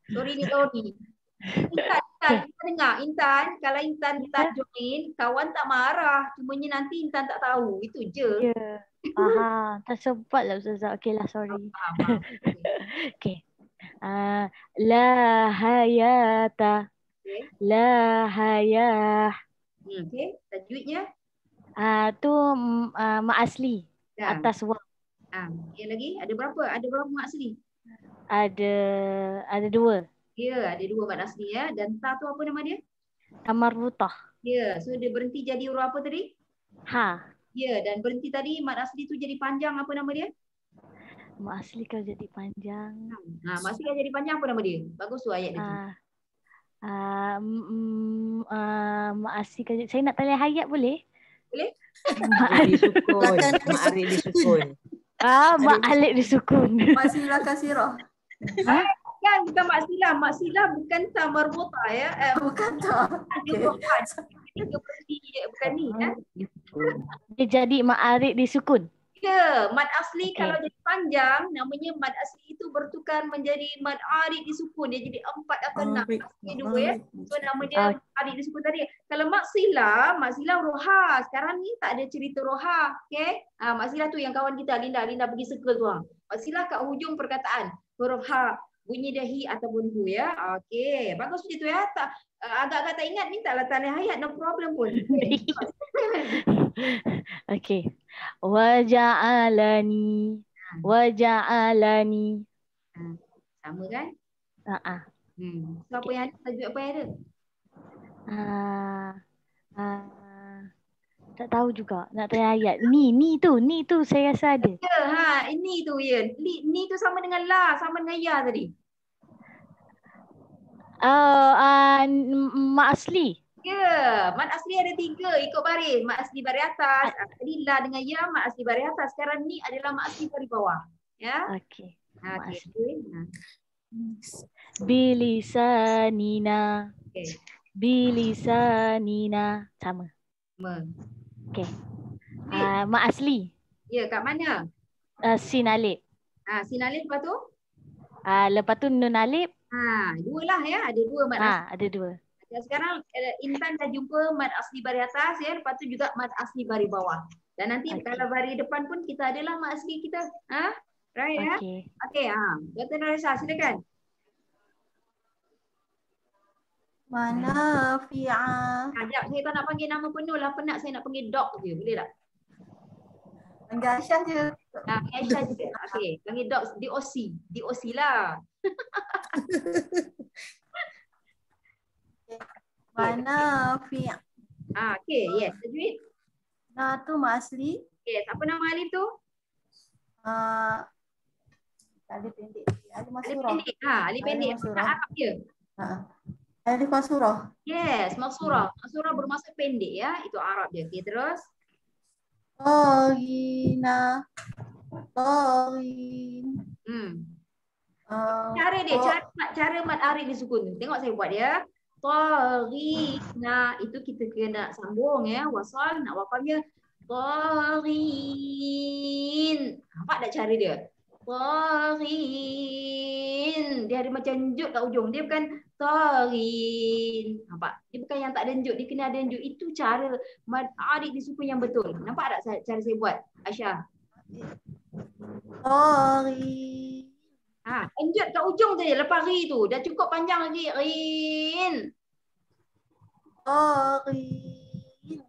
Sorry ni sorry. Intan, kita dengar. Intan, kalau Intan tak join, kawan tak marah. Cumanya nanti Intan tak tahu. Itu je. Ya. Faham. Tak sempat lah Ustazah. Okey lah, sorry. Faham. Okey. La hayata. La hayah. Okey, tajwidnya? Tu ma asli. Dah. Atas waw. Yang lagi? Ada berapa? Ada berapa mak asli? Ada 2. Ya, ada 2 mak asli ya. Dan ta tu apa nama dia? Marbutah. Ya, so dia berhenti jadi huruf apa tadi? Ha. Ya, dan berhenti tadi mat asli tu jadi panjang apa nama dia? Mak asli kalau jadi panjang. Mak asli kalau jadi panjang apa nama dia? Bagus tu ayat dia. Mak asli kalau saya nak tanya hayat boleh? Boleh? Mak Arif disukun. Mak Alif disukun. Mak Silah Kasirah. Kan bukan mak silah. Mak silah bukan ta marbutah ya. Bukan tak. Bukan ni ya. Dia jadi mak Arif disukun. Ya, mad asli kalau jadi panjang namanya mad asli itu bertukar menjadi mad arid disukun. Dia jadi 4 atau 6. Asli 2 ya. So nama dia arid disukun tadi. Kalau mak silah roha. Sekarang ni tak ada cerita roha. Okey? Mak silah tu yang kawan kita Linda pergi circle tu. Mak silah kat hujung perkataan. Huruf ha. Bunyi dia hi ataupun hu ya. Okey, bagus macam tu ya. Tak agak-agak tak ingat mintalah tanya hayat, no problem pun. Okey. Waja'alani. Sama kan? So apa yang ada? Tajuk apa yang ada? Tak tahu juga. Nak tanya ayat. Ni tu saya rasa ada. Ya, ini tu ya. Ni tu sama dengan la, sama dengan ya tadi. Mak asli. Ya, mat asli ada 3 ikut baris. Mat asli baris atas. Tadi la dengan ya, mat asli baris atas. Sekarang ni adalah mat asli baris bawah. Ya. Okey. Okey. Bilisanina. Okey. Bilisanina. Sama. Okey. Mak asli. Ya, kat mana? Sin alif. Sin alif lepas tu? Lepas tu nun alif. 2 lah ya. Ada 2 mat asli. Ada 2. Dan sekarang Intan dah jumpa mat asli baris atas ya. Lepas tu juga mat asli baris bawah. Dan nanti kalau baris depan pun kita adalah mat asli kita. Right ya? Okey. Dr. Narisa silakan. Manafi'ah. Sekejap, saya tak nak panggil nama penuh lah. Penat saya nak panggil dog je. Boleh tak? Panggil Aisyah je. Panggil Aisyah je. Okey. Panggil dog. DOC. DOC lah. Manafi'ah. Okey. Yes. Tajwid. Nah tu mak asli. Yes. Apa nama alif tu? Alif pendek. Alif Alif masurah. pendek. Alif pendek. Arab je. Alif masurah. Yes. Maksurah. Maksurah bermaksud pendek ya. Itu Arab je. Okey. Terus. Tagina. Cara dia, cara mat arif disukun. Tengok saya buat ya. Tagina. Itu kita kena sambung ya. Wasal. Nak wafalnya. Tagin. Nampak tak cara dia? Tagin. Dia ada macam njut kat ujung. Dia bukan tagin. Nampak? Dia bukan yang tak ada njut. Dia kena ada njut. Itu cara mad arif disukun yang betul. Nampak tak cara saya buat? Aisyah. Tagin. Njut kat ujung tadi. Lepas ri tu. Dah cukup panjang lagi. Rin. Tagin.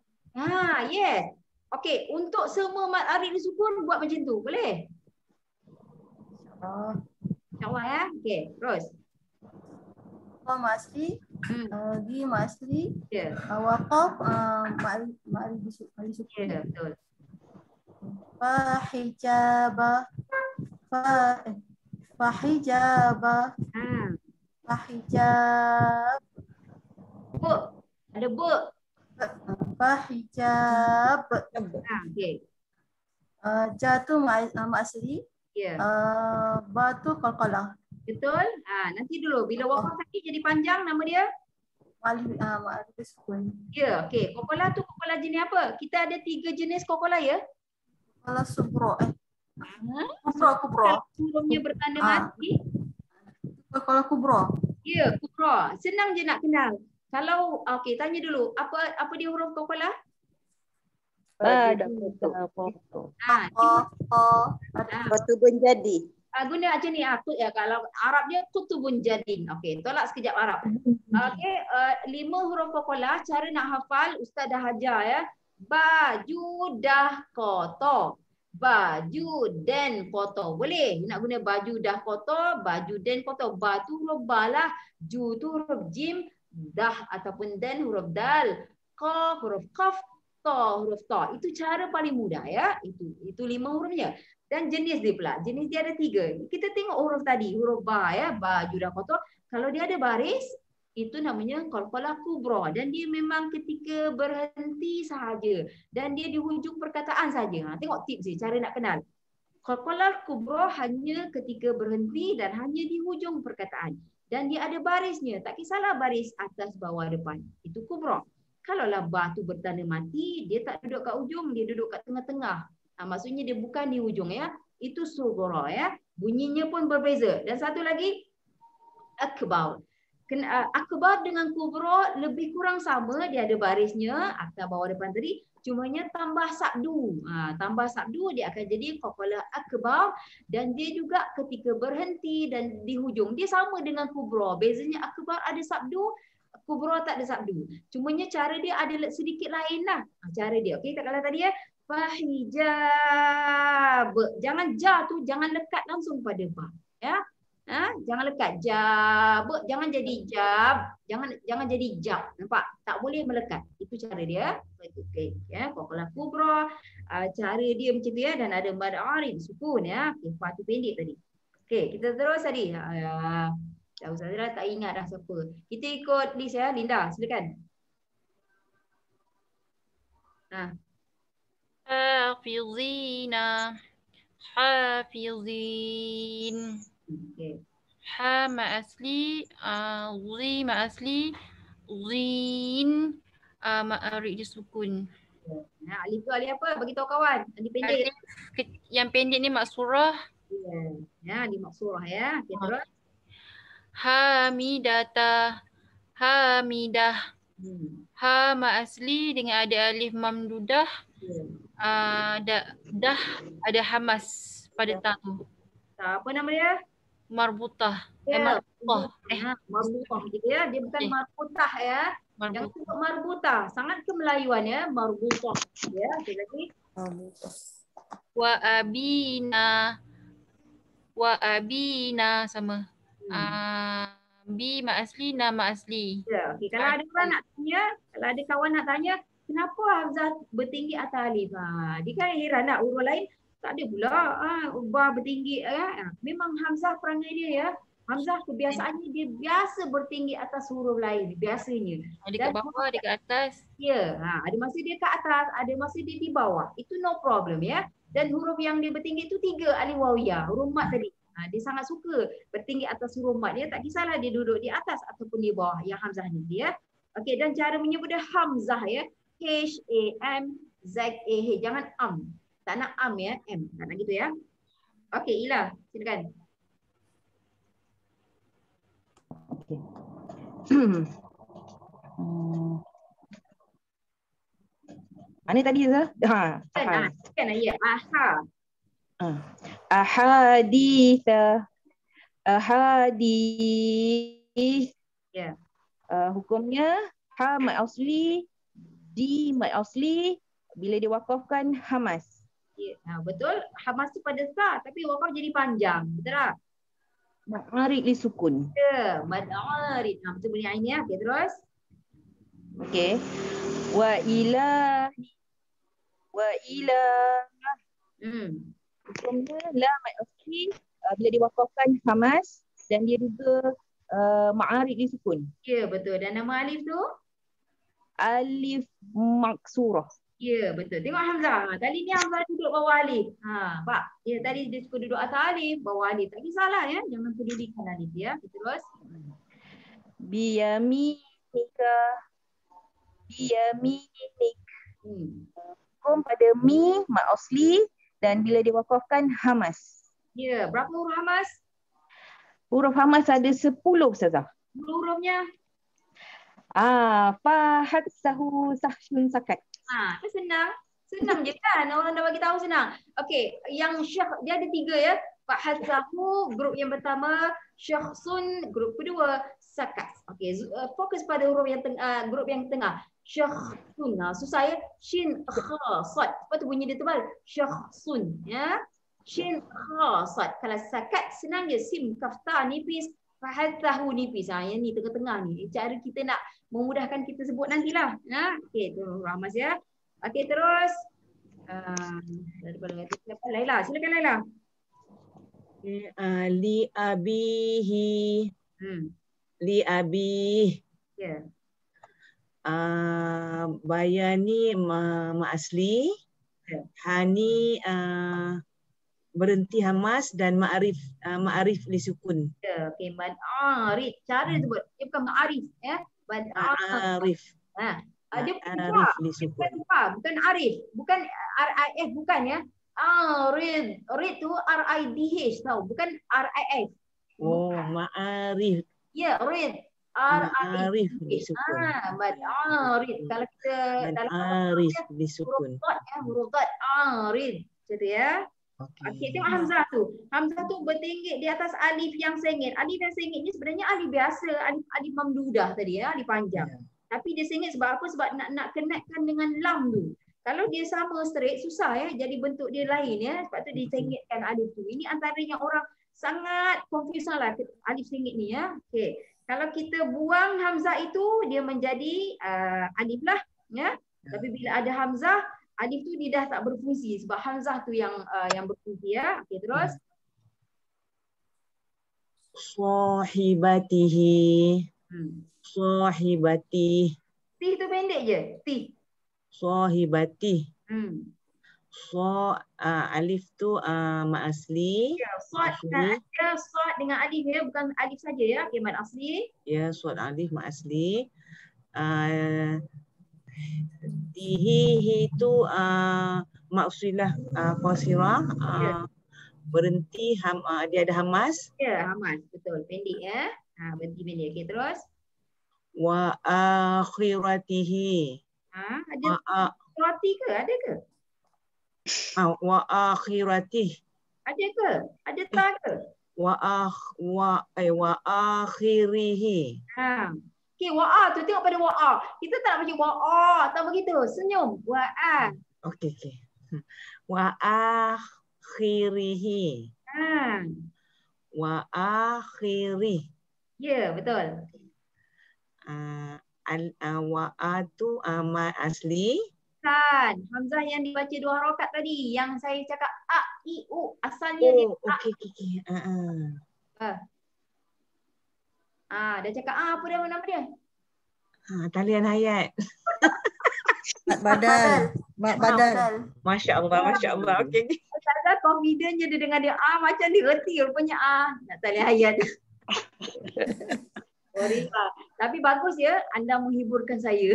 Yes. Okey, untuk semua mad arif disukun buat macam tu. Boleh? InsyaAllah ya. Okey, terus. Wa asli, di asli, Ya. waqaf, ma'al disukun. Ya, betul. Fa hijaba, fa hijaba, fa hijab. Bu, ada bu. Fa hijab. Okey. Jatuh asli. Ya. Batu qalqalah. Betul? Nanti dulu bila waqaf tadi jadi panjang nama dia? Ma'al disukun. Ya, okey. Qalqalah tu qalqalah jenis apa? Kita ada 3 jenis qalqalah ya? Qalqalah subro. Kubro. Hurufnya bertanda mati. Qalqalah kubro. Ya, kubra. Senang je nak kenal. Kalau okey, tanya dulu, apa dia huruf qalqalah? Ada foto. Waktu menjadi. Guna macam ni ya, kalau Arab dia kutubun jadin. Okey, tolak sekejap Arab. Okey, 5 huruf qalqalah, cara nak hafal Ustaz dah ajar ya. Baju dah kotor. Baju dan kotor. Boleh nak guna baju dah kotor, baju dan kotor. Ba tu huruf ba lah, ju tu huruf jim, dah ataupun dan huruf dal, qaf huruf qaf, ta huruf ta. Itu cara paling mudah ya. Itu 5 hurufnya. Dan jenis dia pula. Jenis dia ada 3. Kita tengok huruf tadi, huruf ba ya, baju dah kotor. Kalau dia ada baris, itu namanya qalqalah kubra, dan dia memang ketika berhenti sahaja dan dia di hujung perkataan saja. Tengok tips dia, cara nak kenal. Qalqalah kubra hanya ketika berhenti dan hanya di hujung perkataan. Dan dia ada barisnya, tak kisahlah baris atas, bawah, depan. Itu kubra. Kalaulah ba tu bertanda mati, dia tak duduk kat ujung, dia duduk kat tengah-tengah. Maksudnya dia bukan di hujung ya. Itu sughra ya. Bunyinya pun berbeza. Dan satu lagi akbar. Akbar dengan kubra lebih kurang sama, dia ada barisnya atas, bawah, depan tadi. Cumanya tambah sabdu. Tambah sabdu dia akan jadi qalqalah akbar, dan dia juga ketika berhenti dan di hujung dia sama dengan kubra. Bezanya akbar ada sabdu, kubra tak ada sabdu. Cumanya cara dia ada sedikit lain lah. Cara dia. Okey, kalau tadi ya fahijab. Jangan ja tu jangan lekat langsung pada ba ya. Jangan lekat jab, jangan jadi jab, jangan jadi jab. Nampak? Tak boleh melekat. Itu cara dia. Okey ya, qalqalah kubra. Cara dia macam tu ya, dan ada mad arid sukun ya. Okey, fa tu pendek tadi. Okey, kita terus tadi. Dah Ustaz dah tak ingat dah siapa. Kita ikut list ya, Linda, silakan. Hafizina. Hafizin. Okay. Ha ma asli, zi ma asli, zin, ma arid disukun. Alif tu alif apa? Bagi tahu kawan. Alif pendek. Yang pendek ni maksurah. Ya, di maksurah ya. Okay, terus. Hamidata, hamidah. Ha ma asli dengan ada alif mamdudah. Dah ada hamas pada ta tu. Apa nama dia? Marbutah. Marbutah. Marbutah gitu ya. Dia bukan marbutah ya. Jangan sebut marbutah. Sangat kemelayuan ya. Marbutah. Ya, sekali lagi. Marbutah. Wa abina. Wa abina sama. Bi ma asli, nama asli. Ya, okay. Kalau ada orang nak tanya, kalau ada kawan nak tanya, kenapa Hamzah bertinggi atas alif? Dia kan heran nak huruf lain tak ada pula ba bertinggi ya. Memang Hamzah perangai dia ya. Hamzah kebiasaannya dia biasa bertinggi atas huruf lain biasanya. Ada kat bawah, ada kat atas. Ya, ada masa dia kat atas, ada masa dia di bawah. Itu no problem ya. Dan huruf yang dia bertinggi itu 3 alif wawiyah, huruf mat tadi. Dia sangat suka bertinggi atas huruf mat dia, tak kisahlah dia duduk di atas ataupun di bawah yang Hamzah ni ya. Okey, dan cara menyebut dia Hamzah ya. H A M Z A H, jangan tak nak ya, M. Tak nak gitu ya. Okey, Ila, silakan. Okey. Mana tadi Zah? Kan ya. Ahaditha. Ahadith. Ya. Hukumnya ha mad asli, di mad asli, bila diwakafkan hamas. Betul. Hamas tu pada sa tapi wakaf jadi panjang. Betul tak? Ma'arid li sukun. Ya, mad arid. Betul bunyi ain ya. Okey, terus. Okey. Wa ilahi. Wa ilah. Hukum dia la mad asli bila diwakafkan hamas dan dia juga ma'arid li sukun. Ya, betul. Dan nama alif tu? Alif maksurah. Ya, betul. Tengok Hamzah. Kali ni Hamzah duduk bawah alif. Pak. Ya, tadi dia suka duduk atas alif, bawah alif. Tak kisahlah ya. Jangan pedulikan alif ya. Terus. Biyaminika. Biyaminik. Hukum pada mi, mak asli dan bila diwakafkan hamas. Ya, berapa huruf hamas? Huruf hamas ada 10 Ustazah. 10 hurufnya? Fahat sahu sahsyun sakat. Senang. Senang je kan? Orang dah bagi tahu senang. Okey, yang syekh dia ada 3 ya. Fahat sahu grup yang pertama, syakhsun grup kedua, sakat. Okey, fokus pada huruf yang grup yang tengah. Syakhsun. Susah ya. Shin kha sad. Lepas tu bunyi dia tebal. Syakhsun ya. Shin kha sad. Kalau sakat senang je, sim kafta nipis. Fahathahu nipis. Yang ni tengah-tengah ni. Cara kita nak memudahkan kita sebut nantilah. Okey, tu Rahmas ya. Okey, terus. Daripada siapa? Laila. Silakan Laila. Li abihi. Li abih. Ya. Bayani ma asli. Hani berhenti hamas dan ma'arif li sukun. Ya, okey, ma'arif. Cara sebut dia bukan ma'arif ya. Ma'arif. Dia bukan arif, bukan RIF bukan ya. Rid tu RIDH tahu, bukan RIF. Oh, ma'arif. Ya, rid. Ma'arif li sukun. Ma'arif. Kalau kita dalam ma'arif li sukun. Huruf dad arid. Macam tu ya. Okey, tengok Hamzah tu. Hamzah tu bertinggi di atas alif yang sengit. Alif yang sengit ni sebenarnya alif biasa, alif mamdudah tadi ya, alif panjang. Tapi dia sengit sebab apa? Sebab nak kenatkan dengan lam tu. Kalau dia sama straight susah ya, jadi bentuk dia lain ya. Sebab tu disengitkan alif tu. Ini antara yang orang sangat confuse lah alif sengit ni ya. Okey. Kalau kita buang hamzah itu dia menjadi alif lah ya. Tapi bila ada hamzah, alif tu dia dah tak berfungsi sebab hamzah tu yang berfungsi ya. Okey, terus. Sahibatihi. Sahibati. Ti tu pendek je. Ti. Sahibati. Alif tu mak asli. Ya, sad dengan alif ya, bukan alif saja ya. Okey, mad asli. Ya, sad alif mak asli. Tihi itu maksilah qasirah. Berhenti dia ada hamas. Ya, hamas betul. Pendek ya. Berhenti pendek. Okey, terus. Wa akhiratihi. Ada akhirati ke? Ada ke? Wa akhirati. Ada ke? Ada ta ke? Wa akhirihi. Okey, wa'a tu tengok pada wa'a. Kita tak nak baca wa'a, tak begitu. Senyum. Wa'a. Okey. Wa akhirihi. Wa akhiri. Ya, betul. Wa'a tu mad asli. Kan. Hamzah yang dibaca 2 harakat tadi. Yang saya cakap a, i, u. Asalnya dia a. Okey. Dia cakap apa dia nama dia? Talian hayat. Mat badal. Mat badal. Masya Allah. Okey. Ustazah confident je dia dengar dia macam dia reti rupanya nak talian hayat. Sorry lah. Tapi bagus ya anda menghiburkan saya.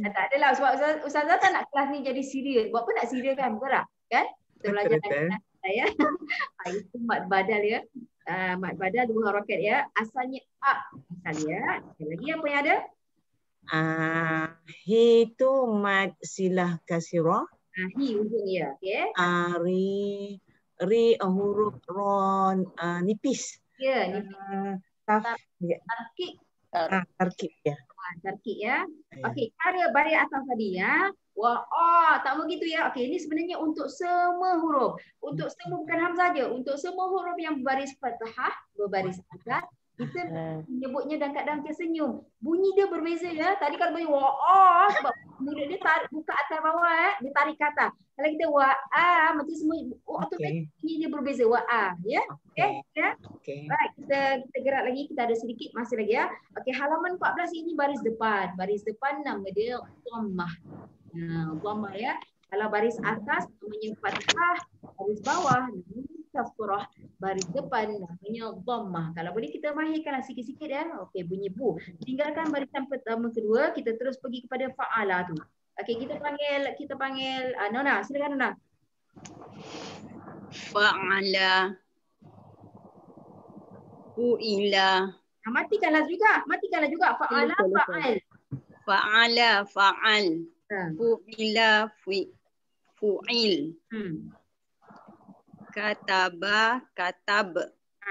Tak adalah sebab Ustazah tak nak kelas ni jadi serius. Buat apa nak serius kan? Betul tak? Kan? Kita belajar dengan saya. Itu mat badal ya. Mat badal 2 harakat ya. Asalnya a. Misalnya. Sekali lagi apa yang ada? Hi tu mad silah kasirah. Hi ujung ya. Okey. Ri huruf ron nipis. Ya, nipis. Tarkib ya. Tarkib ya. Okey, cara baris atas tadi ya. Tak begitu ya. Okey, ini sebenarnya untuk semua huruf. Untuk semua bukan hamzah saja. Untuk semua huruf yang berbaris fathah, berbaris atas, kita menyebutnya dan kadang kita senyum. Bunyi dia berbeza ya. Tadi kalau bunyi sebab mulut dia buka atas bawah dia tarik ke atas. Kalau kita macam semua otomatik bunyi dia berbeza ya. Okey ya. Baik, kita gerak lagi, kita ada sedikit masa lagi ya. Okey, halaman 14 ini baris depan. Baris depan nama dia dhammah. Dhammah ya. Kalau baris atas namanya fathah, baris bawah namanya kasrah, baris depan namanya dhammah. Kalau boleh kita mahirkanlah sikit-sikit ya. Okey, bunyi bu. Tinggalkan barisan pertama kedua, kita terus pergi kepada fa'ala tu. Okey, kita panggil Nona, silakan Nona. Fa'ala. Fu'ila. Matikanlah juga fa'ala fa'al. Fa'ala fa'al. Fu'ila fu'il. Kataba katab.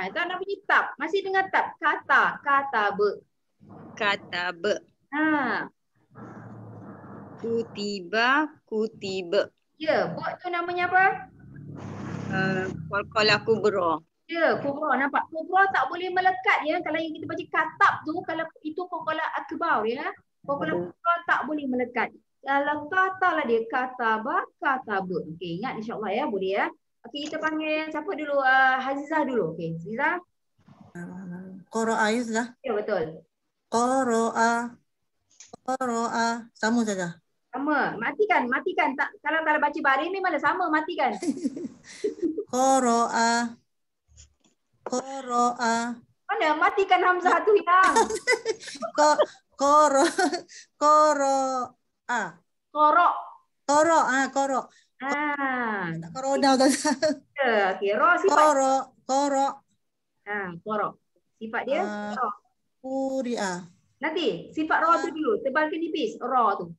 Itu nak bunyi tab. Masih dengar tab. Katab. Kutiba kutib. Ya, buat tu namanya apa? Qalqalah kubra. Ya, kubra. Nampak? Kubra tak boleh melekat ya. Kalau yang kita baca katab tu, kalau itu qalqalah akbar ya. Qalqalah kubra tak boleh melekat. Kalau kata lah dia kataba, kataba. Okey, ingat insya-Allah ya, boleh ya. Okey, kita panggil siapa dulu? Hazizah dulu. Okey, Hazizah. Qara'a Izlah. Ya, betul. Qara'a. Sama saja. Sama. Matikan. Tak, kalau baca baris memanglah sama, matikan. Qara'a. Mana matikan hamzah tu yang. Qara'a. Qorok. Tak corona kan. Ya, okey. Ra sifat. Qorok. Qorok. Sifat dia ra. Quri'a. Nanti sifat ra tu dulu, tebalkan nipis ra tu.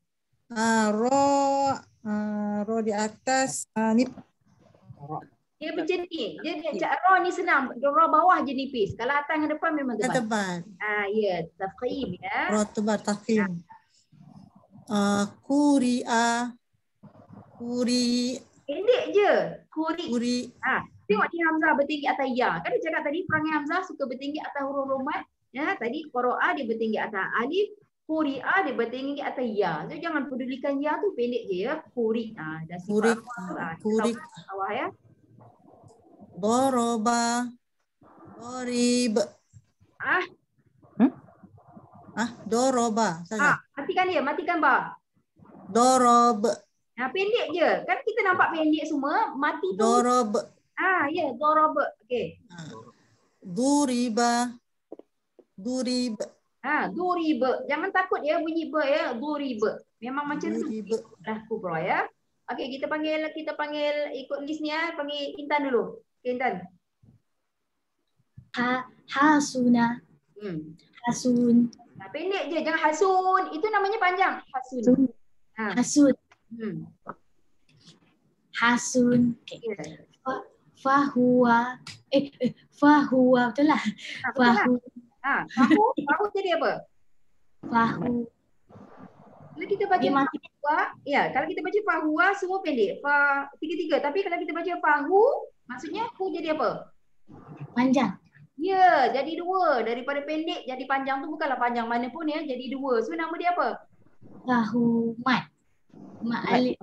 Ro di atas ni. Dia macam ni. Dia ra ni senang. Ra bawah je nipis. Kalau atas dengan depan memang tebal. Ya, tafkhim ya. Ro tebal tafkhim. Quri'a. Pendek je. Kuri. Tengok ni hamzah bertinggi atas ya. Kan dia cakap tadi perangai hamzah suka bertinggi atas huruf romat. Ya, tadi qara'a dia bertinggi atas alif, quri'a dia bertinggi atas ya. So jangan pedulikan ya tu, pendek je ya. Quri. Dah sifat quri. Bawah ya. Daraba. Darib. Doroba saja. Matikan ba. Dorob. Pendek je. Kan kita nampak pendek semua, mati tu. Dorob. Ya, dorob. Okey. Durib. Durib. Jangan takut ya bunyi ba ya. Durib. Memang macam tu. Dah kubra ya. Okey, kita panggil ikut list ni ya. Panggil Intan dulu. Okay, Intan. Hasuna. Hasun. Pendek je, jangan hasun. Itu namanya panjang. Hasun. Hasun. Hasun. Okay. Fahuwa. Fahuwa betul lah. Fahu jadi apa? Fahu. Kalau kita baca fahuwa, kalau kita baca fahuwa semua pendek. Tiga-tiga. Tapi kalau kita baca fahu, maksudnya hu jadi apa? Panjang. Ya, jadi dua. Daripada pendek jadi panjang tu bukanlah panjang mana pun ya, jadi dua. So nama dia apa? Fahumat. Ma'alif.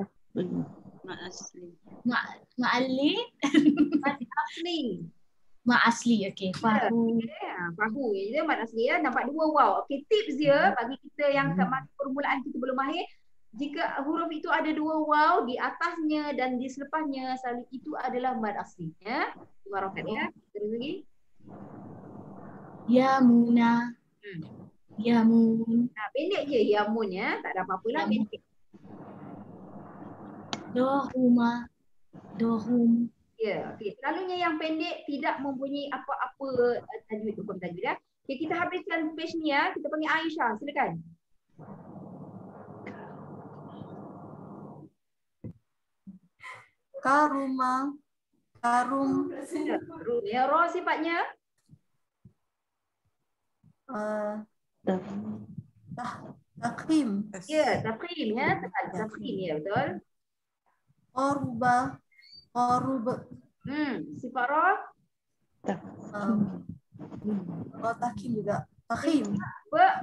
Ma'asli. Okey. Fahu. Fahu. Dia mat asli ya. Nampak dua waw. Okey, tips dia bagi kita yang kat permulaan kita belum mahir. Jika huruf itu ada dua waw di atasnya dan di selepasnya, selalu itu adalah mad asli ya. Dua harakat ya. Terus lagi. Yamuna. Yamun. Pendek je yamun ya. Tak ada apa-apa lah, pendek. Dohuma. Dohum. Ya, okey. Selalunya yang pendek tidak mempunyai apa-apa tajwid, hukum tajwid ya. Okey, kita habiskan page ni ya. Kita panggil Aisyah, silakan. Karuma. Karum. Ya, ra sifatnya Tafkhim. Ya, tafkhim ya, tafkhim ya, betul. Qaruba. Qarub. Sifat ra? Tafkhim juga. Tafkhim. Ba.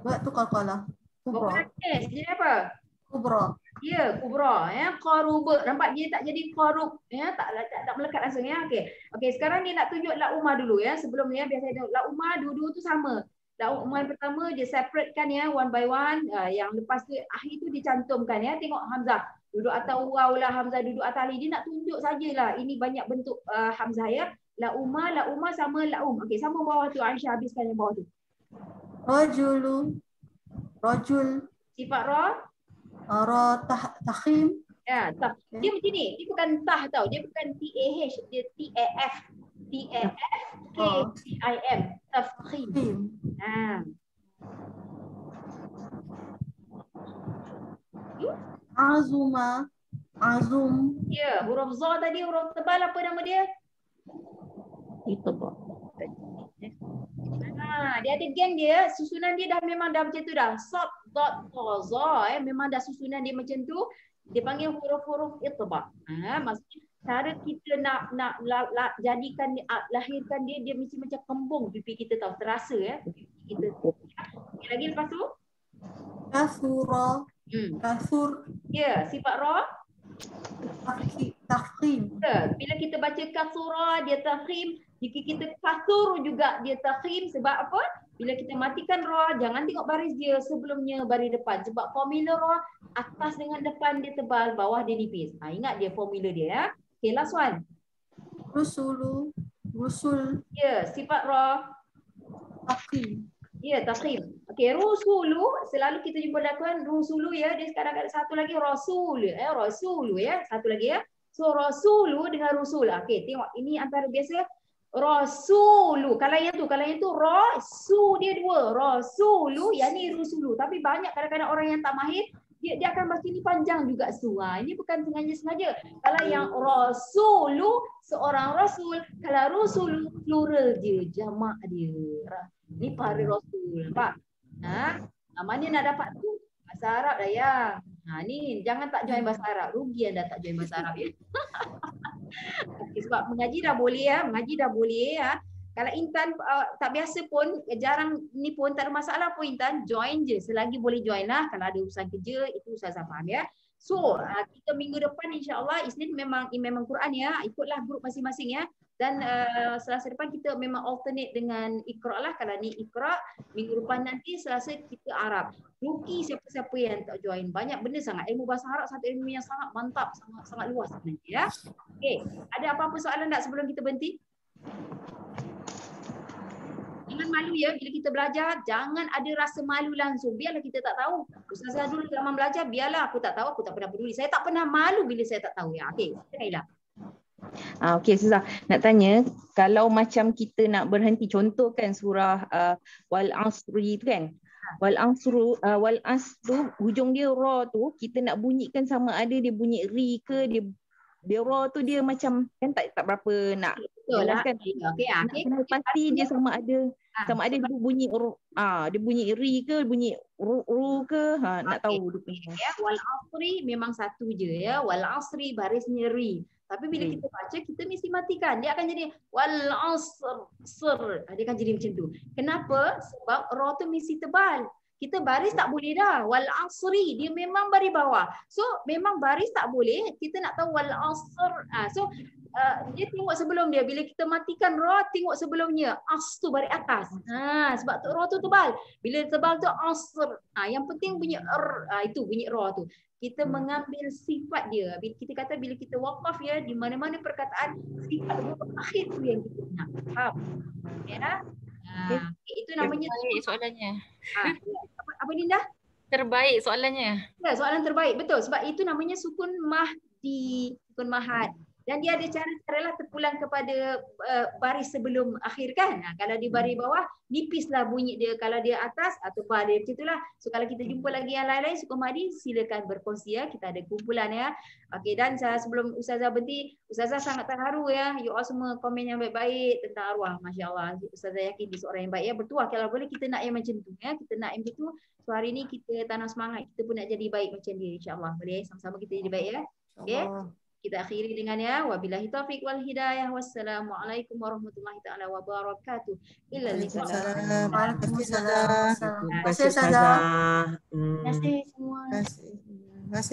Ba tu qalqalah. Kubra. Jadi apa? Kubra. Ya, kubra ya, qaruba. Nampak dia tak jadi qarub ya, tak melekat langsung ya. Okey, sekarang dia nak tunjuk la umma dulu ya. Sebelum ni biasa tengok la umma dua-dua tu sama. La umma yang pertama dia separatekan ya, one by one. Yang lepas tu akhir tu dicantumkan ya. Tengok hamzah duduk atas waw lah, hamzah duduk atas alif. Dia nak tunjuk sajalah ini banyak bentuk hamzah ya. La umma sama la Okey, sama bawah tu, Aisyah habiskan yang bawah tu. Rajulu. Rajul. Sifat ra? Ra tafkhim. Ya, tah. Dia macam ni. Dia bukan tah tau. Dia bukan TAH, dia TAF. TAFKTIM. Tafkhim. Azuma. Azum. Ya, huruf za tadi huruf tebal apa nama dia? Itbaq. Dia ada geng dia, susunan dia dah memang dah macam tu dah. Sad, dot, za memang dah susunan dia macam tu. Dia panggil huruf-huruf itbaq. Maksudnya cara kita nak jadikan dia, lahirkan dia mesti macam kembung pipi kita tahu, terasa ya. Kita. Lagi lepas tu? Kasura. Kasur. Ya, sifat ra? Tafkhim. Ya, bila kita baca kasura dia tafkhim, jika kita kasur juga dia tafkhim. Sebab apa? Bila kita matikan ra, jangan tengok baris dia sebelumnya baris depan. Sebab formula ra, atas dengan depan dia tebal, bawah dia nipis. Ingat dia formula dia ya. Okay, last one. Rusulu. Rusul. Ya, sifat ra? Tafkhim. Ya, tafkhim. Okey, rusulu selalu kita jumpa lakukan rusulu ya. Dia sekarang ada satu lagi rasul rasulu ya. Satu lagi ya. So rasulu dengan rusul. Okey, tengok ini antara biasa rasulu. Kalau yang tu rasu dia dua. Rasulu yang ni rusulu. Tapi banyak kadang-kadang orang yang tak mahir dia akan baca ni panjang juga su. Ini bukan sengaja. Kalau yang rasulu seorang rasul, kalau rusulu plural je, jamak dia. Ni para rasul, nampak? Mana nak dapat tu? Bahasa Arab dah ya. Ni jangan tak join bahasa Arab. Rugi anda tak join bahasa Arab ya. Okay, sebab mengaji dah boleh ya. Kalau Intan tak biasa pun, jarang ni pun tak ada masalah pun Intan, join je. Selagi boleh join lah. Kalau ada urusan kerja, itu Ustazah faham ya. So, kita minggu depan insya-Allah Isnin memang Quran ya. Ikutlah grup masing-masing ya. Dan Selasa depan kita memang alternate dengan Iqra lah. Kalau ni Iqra, minggu depan nanti Selasa kita Arab. Rugi siapa-siapa yang tak join. Banyak benda sangat. Ilmu bahasa Arab satu ilmu yang sangat mantap, sangat luas sebenarnya ya. Okey, ada apa-apa soalan tak sebelum kita berhenti? Jangan malu ya bila kita belajar, jangan ada rasa malu langsung. Biarlah kita tak tahu. Ustazah dulu zaman belajar, biarlah aku tak tahu, aku tak pernah peduli. Saya tak pernah malu bila saya tak tahu ya. Okey, Kailah. Okey, Ustazah, nak tanya, kalau macam kita nak berhenti, contohkan surah Wal Asri tu kan. Wal asru hujung dia ra tu, kita nak bunyikan sama ada dia bunyi ri ke dia ra tu dia macam kan tak berapa nak jelaskan. Okey, nak pasti dia sama ada dia bunyi dia bunyi ri ke bunyi ru ke nak tahu ya. Wal asri memang satu je ya. Wal asri barisnya ri. Tapi bila kita baca kita mesti matikan. Dia akan jadi wal asr. Dia akan jadi macam tu. Kenapa? Sebab ra tu mesti tebal. Kita baris tak boleh dah. Wal asri dia memang baris bawah. So memang baris tak boleh. Kita nak tahu wal asr. Dia tengok sebelum dia. Bila kita matikan ra, tengok sebelumnya. As tu baris atas. Sebab tu ra tu tebal. Bila tebal tu asr. Yang penting bunyi itu bunyi ra tu. Kita mengambil sifat dia. Kita kata bila kita waqaf ya, di mana-mana perkataan sifat huruf akhir tu yang kita nak. Faham? Ya. Itu namanya terbaik soalannya. Apa Linda? Terbaik soalannya. Ya, soalan terbaik. Betul. Sebab itu namanya sukun mahdi. Sukun mahad. Dan dia ada cara-cara lah terpulang kepada baris sebelum akhir kan. Kalau di baris bawah nipislah bunyi dia, kalau dia atas atau bar dia macam itulah. So kalau kita jumpa lagi yang lain-lain Suku Mahdi silakan berkongsi ya. Kita ada kumpulan ya. Okey, dan sebelum Ustazah berhenti, Ustazah sangat terharu ya. You all semua komen yang baik-baik tentang arwah. Masya-Allah. Ustazah yakin dia seorang yang baik ya. Bertuah kalau boleh kita nak yang macam tu ya. Kita nak yang macam tu. So hari ni kita tanam semangat, kita pun nak jadi baik macam dia insya-Allah. Boleh sama-sama kita jadi baik ya. Okey. Kita akhiri dengan ya, wabillahi taufiq wal hidayah. Wassalamualaikum warahmatullahi taala wabarakatuh. Illa Waalaikumsalam. Waalaikumsalam. Terima kasih Ustazah. Terima kasih semua. Terima kasih.